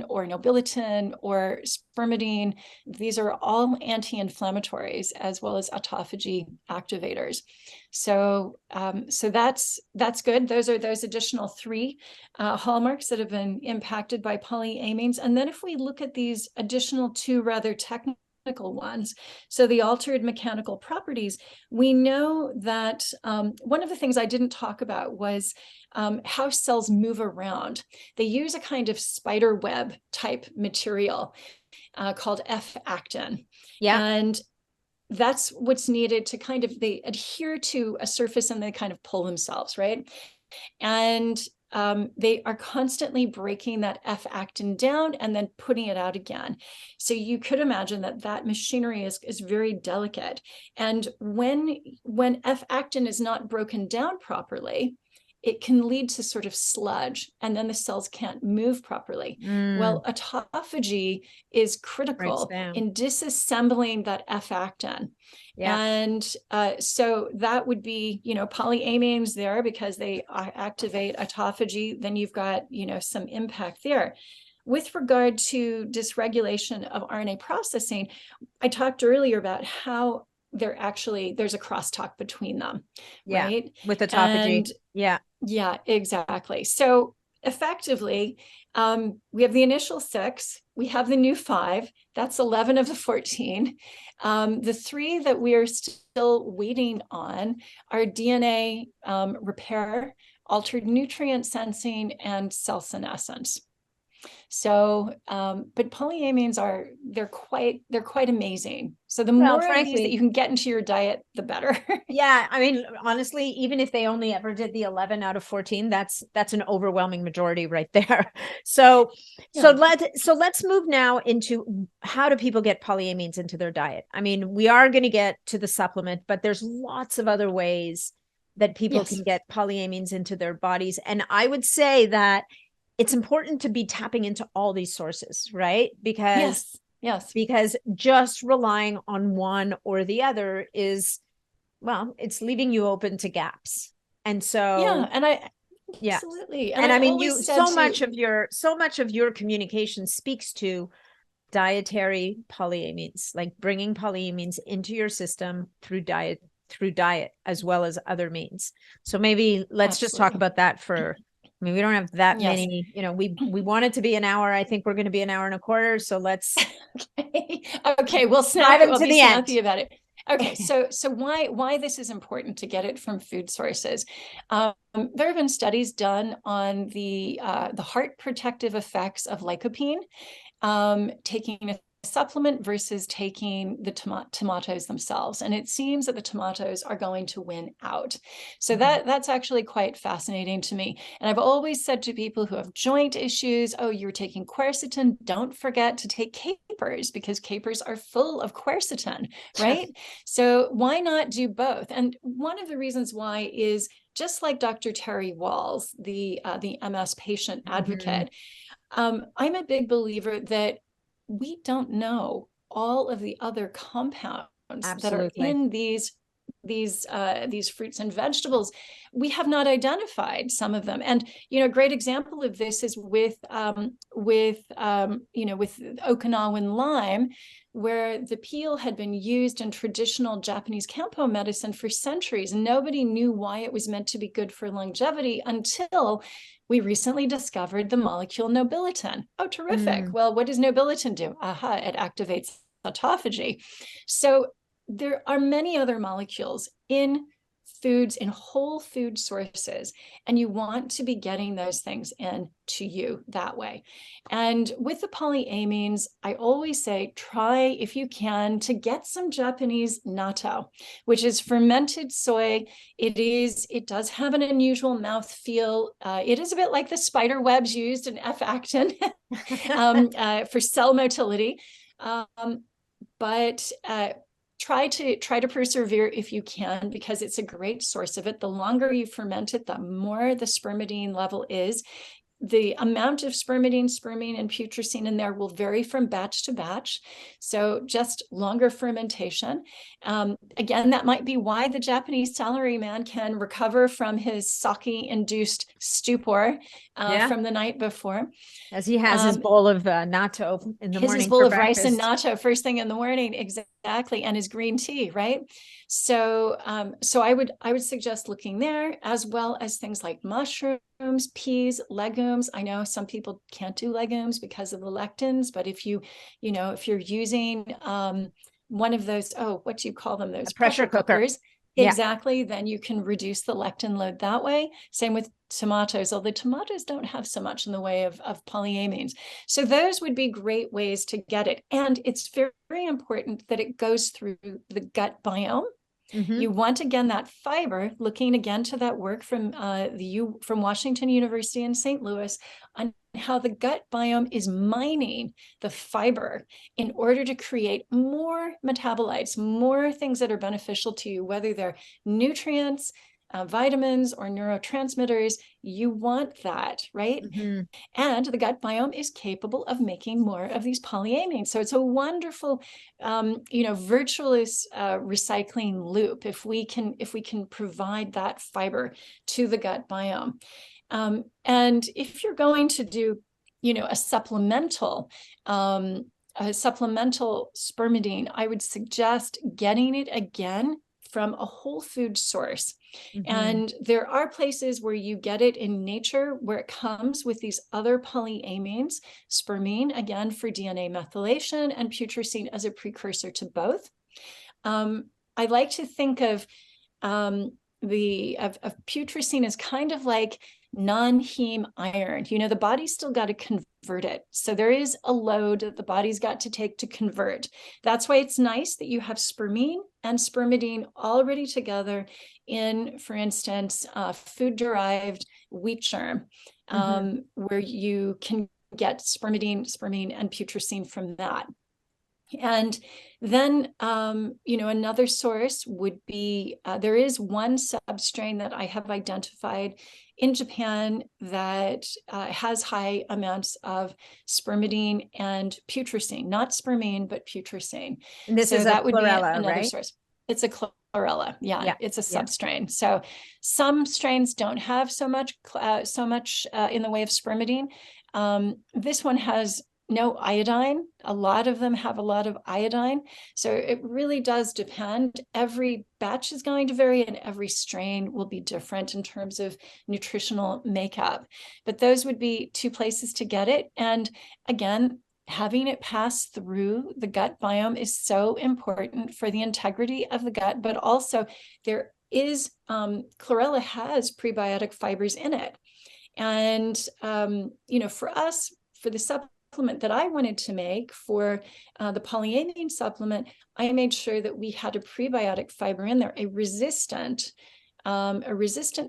or nobiletin or spermidine, these are all anti-inflammatories as well as autophagy activators. So that's good. Those are those additional 3 hallmarks that have been impacted by polyamines. And then if we look at these additional 2 rather technical ones, so the altered mechanical properties, we know that one of the things I didn't talk about was how cells move around. They use a kind of spider web type material called F-actin. And that's what's needed to they adhere to a surface and they kind of pull themselves, right? And they are constantly breaking that F-actin down and then putting it out again. So you could imagine that machinery is very delicate. And when F-actin is not broken down properly, it can lead to sort of sludge, and then the cells can't move properly. Well, autophagy is critical in disassembling that F-actin. And so that would be, polyamines there because they activate autophagy. Then you've got, some impact there. With regard to dysregulation of RNA processing, I talked earlier about how there's a crosstalk between them, right? With autophagy. Yeah, exactly. So effectively, we have the initial 6, we have the new 5, that's 11 of the 14. The 3 that we are still waiting on are DNA repair, altered nutrient sensing, and cell senescence. So, but polyamines they're quite amazing. So the more of these that you can get into your diet, the better. I mean, honestly, even if they only ever did the 11 out of 14, that's an overwhelming majority right there. So let's move now into how do people get polyamines into their diet? I mean, we are going to get to the supplement, but there's lots of other ways that people can get polyamines into their bodies. And I would say that it's important to be tapping into all these sources, right? Because just relying on one or the other is well, it's leaving you open to gaps. And so, Yeah. And yeah. absolutely. And I mean, always said so much of your communication speaks to dietary polyamines, like bringing polyamines into your system through diet as well as other means. So maybe let's just talk about that I mean, we don't have that many, we want it to be an hour. I think we're going to be an hour and a quarter. So let's okay, we'll snap it. We'll be snappy about it. Okay, so why this is important to get it from food sources. There have been studies done on the heart protective effects of lycopene, taking a supplement versus taking the tomatoes themselves. And it seems that the tomatoes are going to win out. So that's actually quite fascinating to me. And I've always said to people who have joint issues, oh, you're taking quercetin, don't forget to take capers, because capers are full of quercetin, right? So why not do both? And one of the reasons why is, just like Dr. Terry Walls, the MS patient advocate, I'm a big believer that we don't know all of the other compounds that are in these fruits and vegetables. We have not identified some of them. And, a great example of this is with Okinawan lime, where the peel had been used in traditional Japanese Kampo medicine for centuries. And nobody knew why it was meant to be good for longevity until we recently discovered the molecule nobiletin. Oh, terrific. Well, what does nobiletin do? Aha, it activates autophagy. So there are many other molecules in foods, in whole food sources, and you want to be getting those things in to you that way. And with the polyamines, I always say, try, if you can, to get some Japanese natto, which is fermented soy. It does have an unusual mouthfeel. It is a bit like the spider webs used in F-actin for cell motility. But try to persevere if you can, because it's a great source of it. The longer you ferment it, the more the spermidine level is. The amount of spermidine, spermine, and putrescine in there will vary from batch to batch. So just longer fermentation. Again, that might be why the Japanese salaryman can recover from his sake-induced stupor from the night before. As he has his bowl of natto in the morning. His bowl of rice and natto first thing in the morning, exactly, and his green tea, right? So, I would suggest looking there, as well as things like mushrooms, peas, legumes. I know some people can't do legumes because of the lectins, but if you're using one of those, what do you call them? Those pressure cookers. Exactly. Then you can reduce the lectin load that way. Same with tomatoes, although tomatoes don't have so much in the way of polyamines. So those would be great ways to get it. And it's very, very important that it goes through the gut biome. You want, again, that fiber, looking again to that work from from Washington University in St. Louis on how the gut biome is mining the fiber in order to create more metabolites, more things that are beneficial to you, whether they're nutrients, vitamins, or neurotransmitters. You want that, right? And the gut biome is capable of making more of these polyamines. So it's a wonderful, virtuous recycling loop if we can provide that fiber to the gut biome. And if you're going to do, a supplemental spermidine, I would suggest getting it again from a whole food source. And there are places where you get it in nature, where it comes with these other polyamines, spermine, again, for DNA methylation, and putrescine as a precursor to both. I like to think of putrescine as kind of like non-heme iron. The body's still got to convert it. So there is a load that the body's got to take to convert. That's why it's nice that you have spermine and spermidine already together in, for instance, food-derived wheat germ, where you can get spermidine, and putrescine from that. And then, another source would be, there is one substrain that I have identified in Japan that has high amounts of spermidine and putrescine, not spermine, but putrescine. And this is that would be another right? source. It's a chlorella. Yeah, it's a Yeah. substrain. So some strains don't have so much in the way of spermidine. This one has no iodine. A lot of them have a lot of iodine. So it really does depend. Every batch is going to vary and every strain will be different in terms of nutritional makeup. But those would be two places to get it. And again, having it pass through the gut biome is so important for the integrity of the gut, but also there is, chlorella has prebiotic fibers in it. And, for us, for the supplement that I wanted to make for the polyamine supplement, I made sure that we had a prebiotic fiber in there, a resistant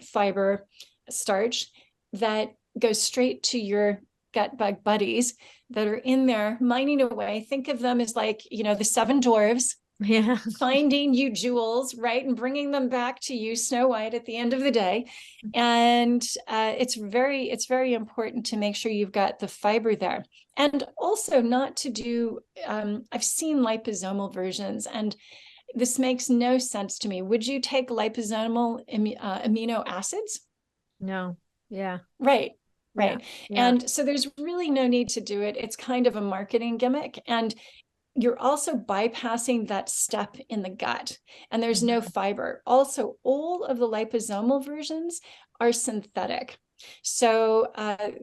fiber starch that goes straight to your gut bug buddies that are in there mining away. Think of them as like, the seven dwarves. Yeah. Finding you jewels, right? And bringing them back to you, Snow White, at the end of the day. And it's very important to make sure you've got the fiber there. And also not to do, I've seen liposomal versions, and this makes no sense to me. Would you take liposomal amino acids? No. Yeah. Right. Yeah. Yeah. And so there's really no need to do it. It's kind of a marketing gimmick. And you're also bypassing that step in the gut, and there's no fiber. Also, all of the liposomal versions are synthetic. So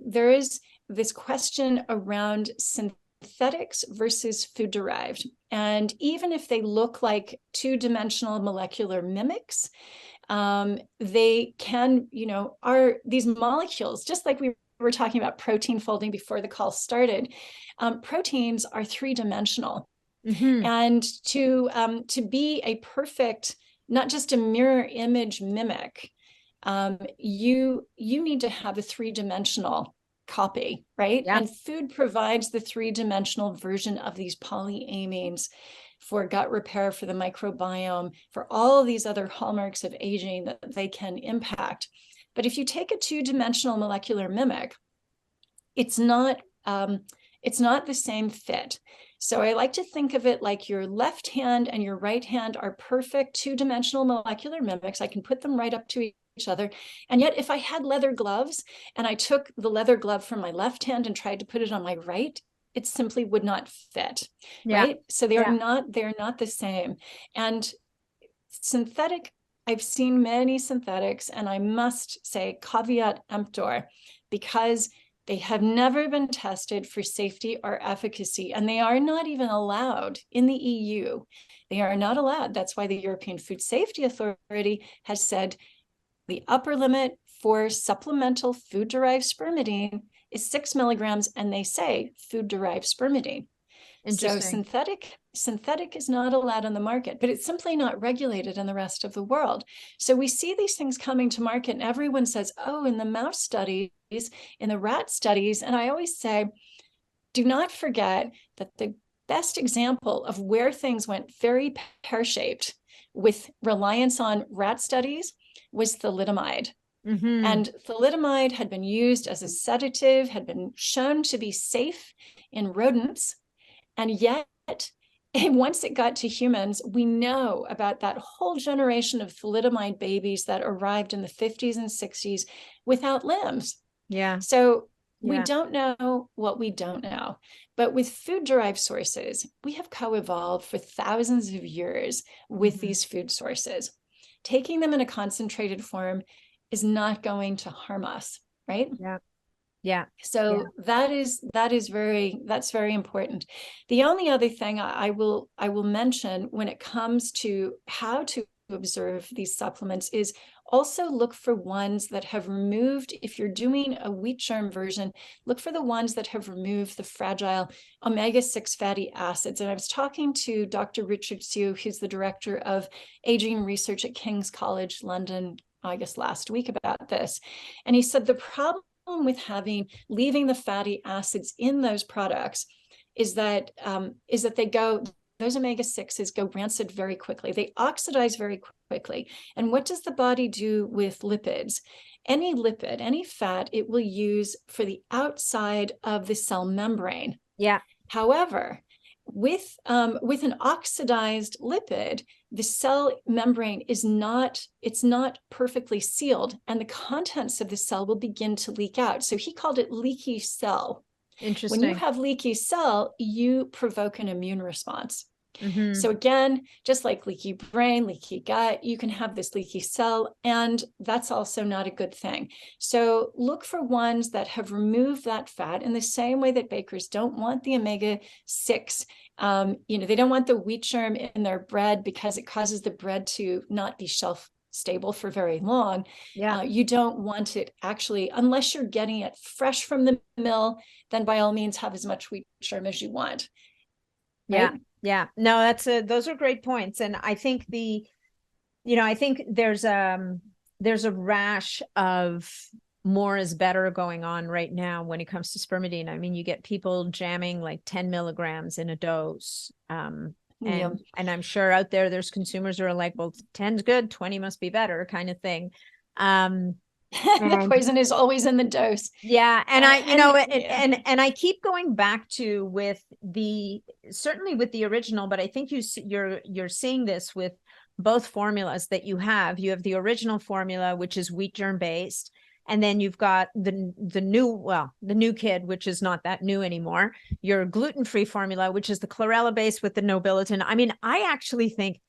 there is this question around synthetics versus food derived. And even if they look like two-dimensional molecular mimics, they can, are these molecules, just like we were talking about protein folding before the call started. Proteins are three-dimensional, and to be a perfect, not just a mirror image mimic, you need to have a three-dimensional copy, right? Yeah. And food provides the three-dimensional version of these polyamines for gut repair, for the microbiome, for all of these other hallmarks of aging that they can impact. But if you take a two-dimensional molecular mimic, it's not the same fit. So I like to think of it like your left hand and your right hand are perfect two-dimensional molecular mimics. I can put them right up to each other. And yet if I had leather gloves and I took the leather glove from my left hand and tried to put it on my right, it simply would not fit, right? So they're not the same. And synthetic, I've seen many synthetics, and I must say caveat emptor, because they have never been tested for safety or efficacy, and they are not even allowed in the EU. They are not allowed. That's why the European Food Safety Authority has said the upper limit for supplemental food-derived spermidine is 6 milligrams, and they say food-derived spermidine. So synthetic is not allowed on the market, but it's simply not regulated in the rest of the world. So we see these things coming to market, and everyone says, oh, in the mouse studies, in the rat studies. And I always say, do not forget that the best example of where things went very pear-shaped with reliance on rat studies was thalidomide. And thalidomide had been used as a sedative, had been shown to be safe in rodents. And yet, once it got to humans, we know about that whole generation of thalidomide babies that arrived in the 50s and 60s without limbs. Yeah. So we don't know what we don't know. But with food-derived sources, we have co-evolved for thousands of years with these food sources. Taking them in a concentrated form is not going to harm us, right? Yeah. So that's very important. The only other thing I will mention when it comes to how to observe these supplements is also look for ones that have removed, if you're doing a wheat germ version, look for the ones that have removed the fragile omega-6 fatty acids. And I was talking to Dr. Richard Siu, who's the director of aging research at King's College London, I guess last week, about this. And he said the problem with leaving the fatty acids in those products is that those omega-6s go rancid very quickly. They oxidize very quickly. And what does the body do with lipids? Any lipid, any fat, it will use for the outside of the cell membrane. Yeah. However, with an oxidized lipid, the cell membrane is not perfectly sealed, and the contents of the cell will begin to leak out. So he called it leaky cell. Interesting. When you have leaky cell, you provoke an immune response. Mm-hmm. So again, just like leaky brain, leaky gut, you can have this leaky cell, and that's also not a good thing. So look for ones that have removed that fat in the same way that bakers don't want the omega-6. They don't want the wheat germ in their bread because it causes the bread to not be shelf stable for very long. Yeah. You don't want it actually, unless you're getting it fresh from the mill, then by all means have as much wheat germ as you want. Yeah. Right? Yeah. No, those are great points. And I think I think there's a rash of more is better going on right now when it comes to spermidine. I mean, you get people jamming like 10 milligrams in a dose. And I'm sure out there's consumers who are like, well, 10's good, 20 must be better kind of thing. The poison is always in the dose. Yeah. And I keep going back to certainly with the original, but I think you're seeing this with both formulas that you have the original formula, which is wheat germ based. And then you've got the new kid, which is not that new anymore. Your gluten-free formula, which is the chlorella base with the nobiletin. I mean, I actually think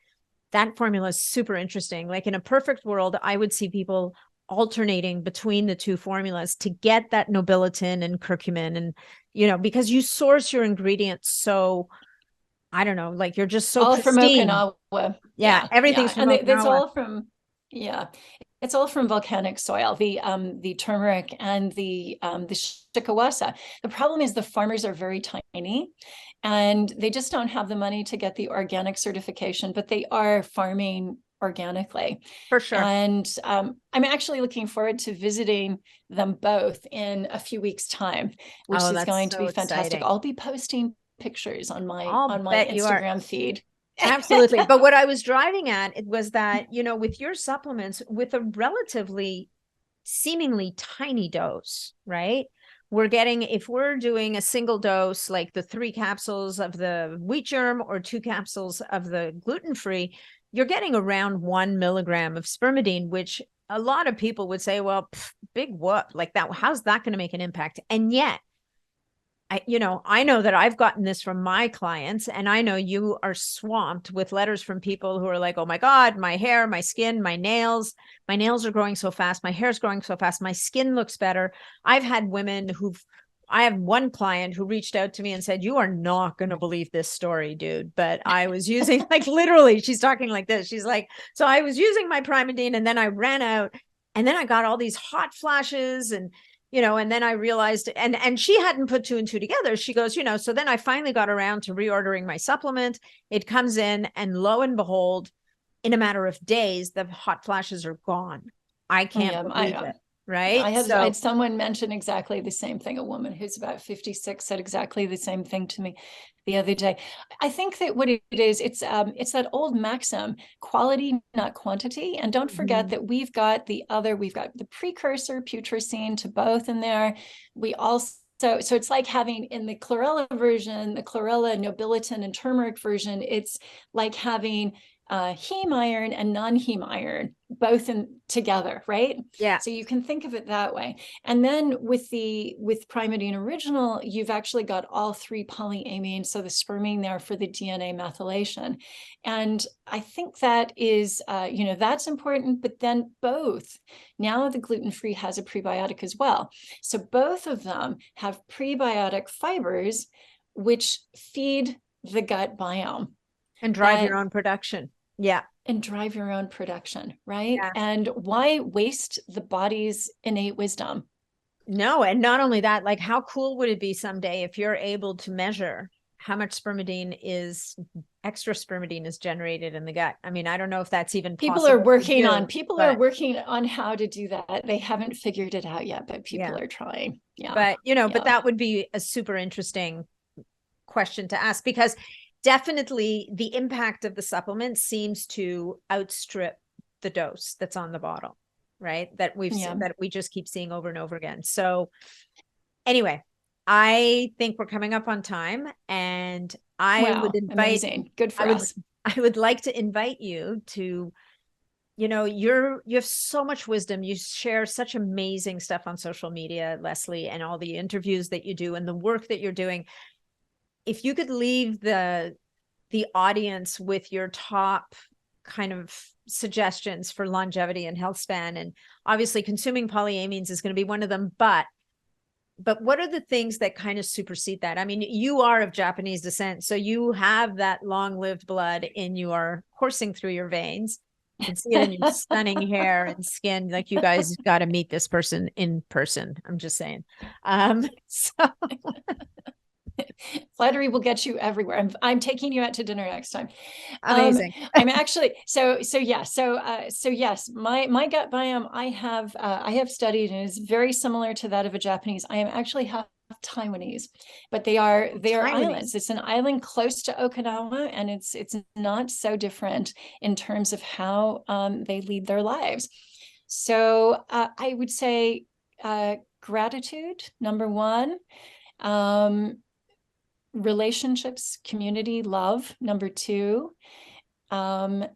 that formula is super interesting. Like in a perfect world, I would see people alternating between the two formulas to get that nobiletin and curcumin, and because you source your ingredients so, I don't know, like you're just so all pristine. from Okinawa. Yeah, everything's from Okinawa. It's all from it's all from volcanic soil, the turmeric and the shikawasa. The problem is the farmers are very tiny and they just don't have the money to get the organic certification, but they are farming organically. For sure. And I'm actually looking forward to visiting them both in a few weeks' time, which is going to be fantastic. I'll be posting pictures on my Instagram feed. Absolutely. But what I was driving at, it was that, with your supplements, with a relatively seemingly tiny dose, right? We're getting, if we're doing a single dose, like the 3 capsules of the wheat germ or 2 capsules of the gluten-free, you're getting around 1 milligram of spermidine, which a lot of people would say, well, big whoop, like that, how's that going to make an impact? And yet, I know that I've gotten this from my clients, and I know you are swamped with letters from people who are like, oh my God, my hair, my skin, my nails are growing so fast. My hair's growing so fast. My skin looks better. I've had women I have one client who reached out to me and said, you are not going to believe this story, dude. But I was using, like, literally, she's talking like this. She's like, so I was using my Primadine and then I ran out and then I got all these hot flashes and then I realized, and she hadn't put 2 and 2 together. She goes, so then I finally got around to reordering my supplement. It comes in and lo and behold, in a matter of days, the hot flashes are gone. I can't believe it. Right. I had someone mention exactly the same thing. A woman who's about 56 said exactly the same thing to me the other day. I think that what it is, it's that old maxim, quality, not quantity. And don't forget that we've got the precursor putrescine to both in there. We also, so it's like having in the chlorella version, the chlorella, nobiletin, and turmeric version, it's like having heme iron and non-heme iron both together, right? Yeah. So you can think of it that way. And then with Primadine Original, you've actually got all 3 polyamines, so the spermine there for the DNA methylation. And I think that is, that's important. But then both, now the gluten-free has a prebiotic as well. So both of them have prebiotic fibers, which feed the gut biome. And drive your own production. Yeah. And drive your own production, right? Yeah. And why waste the body's innate wisdom? No, and not only that, like how cool would it be someday if you're able to measure how much extra spermidine is generated in the gut? I mean, I don't know if that's even people possible are working on how to do that. They haven't figured it out yet, but people are trying. Yeah. But, but that would be a super interesting question to ask, because definitely the impact of the supplement seems to outstrip the dose that's on the bottle, right? That we just keep seeing over and over again. So anyway, I think we're coming up on time, and I Wow, would invite, amazing. Good for I would, us. I would like to invite you to, you have so much wisdom. You share such amazing stuff on social media, Leslie, and all the interviews that you do and the work that you're doing. If you could leave the audience with your top kind of suggestions for longevity and health span, and obviously consuming polyamines is going to be one of them, but what are the things that kind of supersede that? I mean, you are of Japanese descent, so you have that long-lived blood in your coursing through your veins. You can see it in your stunning hair and skin. Like, you guys got to meet this person in person. I'm just saying. So Flattery will get you everywhere. I'm taking you out to dinner next time. amazing. I'm actually yes, my gut biome I have studied, and is very similar to that of a Japanese. I am actually half Taiwanese, but they are islands. It's an island close to Okinawa, and it's not so different in terms of how they lead their lives. So I would say gratitude, number one. Relationships, community, love, number two. Probably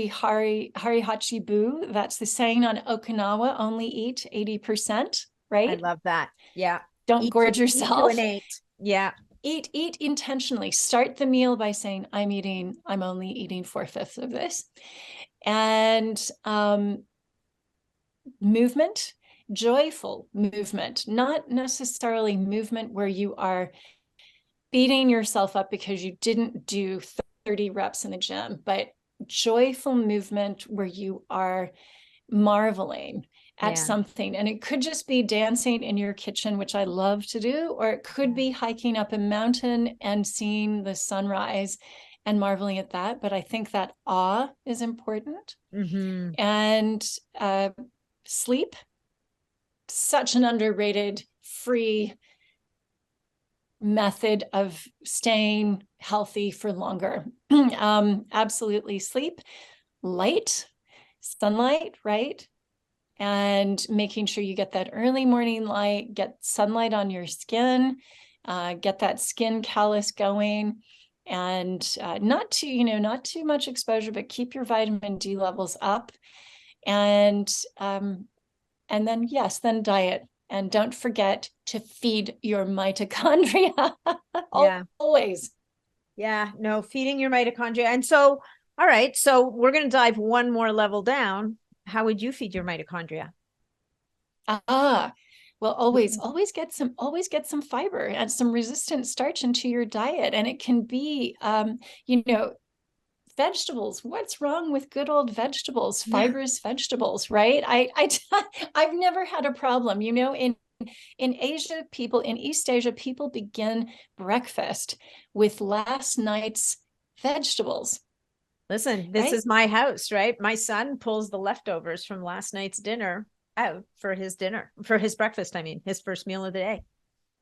Hari Hachi Bu. That's the saying on Okinawa, only eat 80%, right? I love that. Yeah. Don't gorge yourself. Eat to an 8. Yeah. Eat intentionally. Start the meal by saying, I'm only eating 4/5 of this. And movement, joyful movement, not necessarily movement where you are beating yourself up because you didn't do 30 reps in the gym, but joyful movement where you are marveling at something. And it could just be dancing in your kitchen, which I love to do, or it could be hiking up a mountain and seeing the sunrise and marveling at that. But I think that awe is important. Mm-hmm. And sleep, such an underrated free method of staying healthy for longer. Absolutely. Sleep, light, sunlight, right? And making sure you get that early morning light, get sunlight on your skin, get that skin callus going, and not too much exposure, but keep your vitamin D levels up. And then diet. And don't forget to feed your mitochondria. Always. Yeah, no, feeding your mitochondria. And so, all right, so we're going to dive one more level down. How would you feed your mitochondria? Well, always get some fiber and some resistant starch into your diet. And it can be, vegetables. What's wrong with good old vegetables, fibrous vegetables, right? I've never had a problem, in Asia, in East Asia, people begin breakfast with last night's vegetables. Listen, this is my house, right? My son pulls the leftovers from last night's dinner out for his breakfast. I mean, his first meal of the day.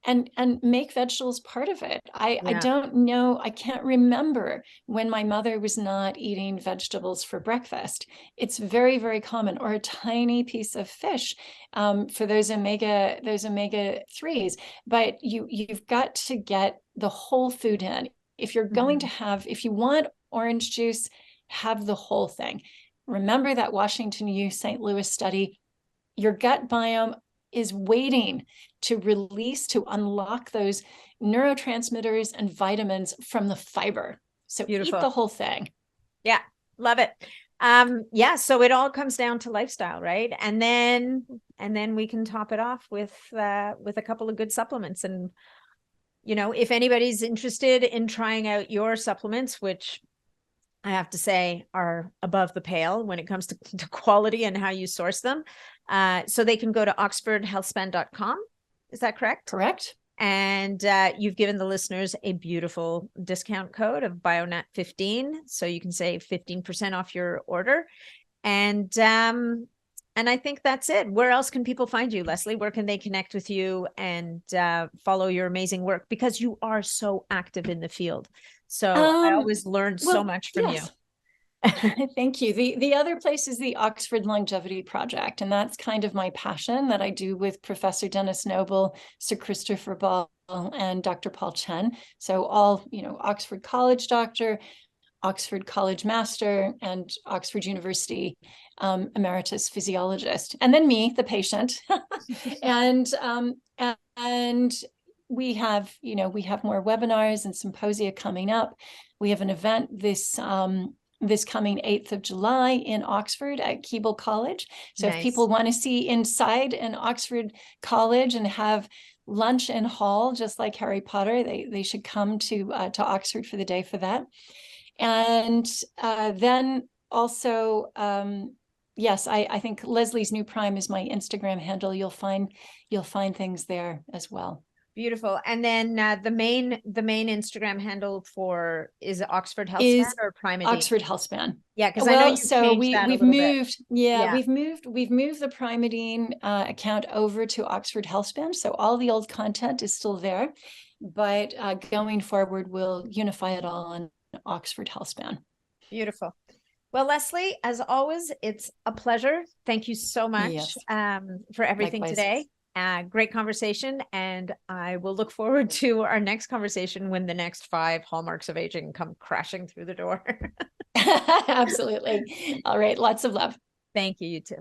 And make vegetables part of it. I don't know. I can't remember when my mother was not eating vegetables for breakfast. It's very, very common. Or a tiny piece of fish for those omega 3s. But you've got to get the whole food in. If you're going to if you want orange juice, have the whole thing. Remember that Washington U. St. Louis study. Your gut biome is waiting to unlock those neurotransmitters and vitamins from the fiber. So Beautiful. Eat the whole thing. Yeah, love it. So it all comes down to lifestyle, right? And then we can top it off with a couple of good supplements. And if anybody's interested in trying out your supplements, which I have to say are above the pale when it comes to quality and how you source them. So they can go to oxfordhealthspan.com. Is that correct? Correct. And you've given the listeners a beautiful discount code of BioNat15. So you can save 15% off your order. And I think that's it. Where else can people find you, Leslie? Where can they connect with you and follow your amazing work? Because you are so active in the field. So I always learned so much from you. Thank you. The other place is the Oxford Longevity Project, and that's kind of my passion that I do with Professor Dennis Noble, Sir Christopher Ball, and Dr. Paul Chen. So all, Oxford College doctor, Oxford College master, and Oxford University emeritus physiologist, and then me, the patient. and we have more webinars and symposia coming up. We have an event this coming 8th of July in Oxford at Keble College. So Nice. if people want to see inside an Oxford college and have lunch in hall, just like Harry Potter, they should come to Oxford for the day for that. And then also, yes, I think Leslie's New Prime is my Instagram handle. You'll find things there as well. Beautiful. And then the main Instagram handle is Oxford Healthspan or Primadine? Oxford Healthspan. Yeah, because I know you changed that we've a little moved. bit. Yeah, we've moved the Primadine account over to Oxford Healthspan. So all the old content is still there, but going forward, we'll unify it all on Oxford Healthspan. Beautiful. Well, Leslie, as always, it's a pleasure. Thank you so much for everything Likewise. today. Great conversation, and I will look forward to our next conversation when the next 5 hallmarks of aging come crashing through the door. Absolutely. All right. Lots of love. Thank you. You too.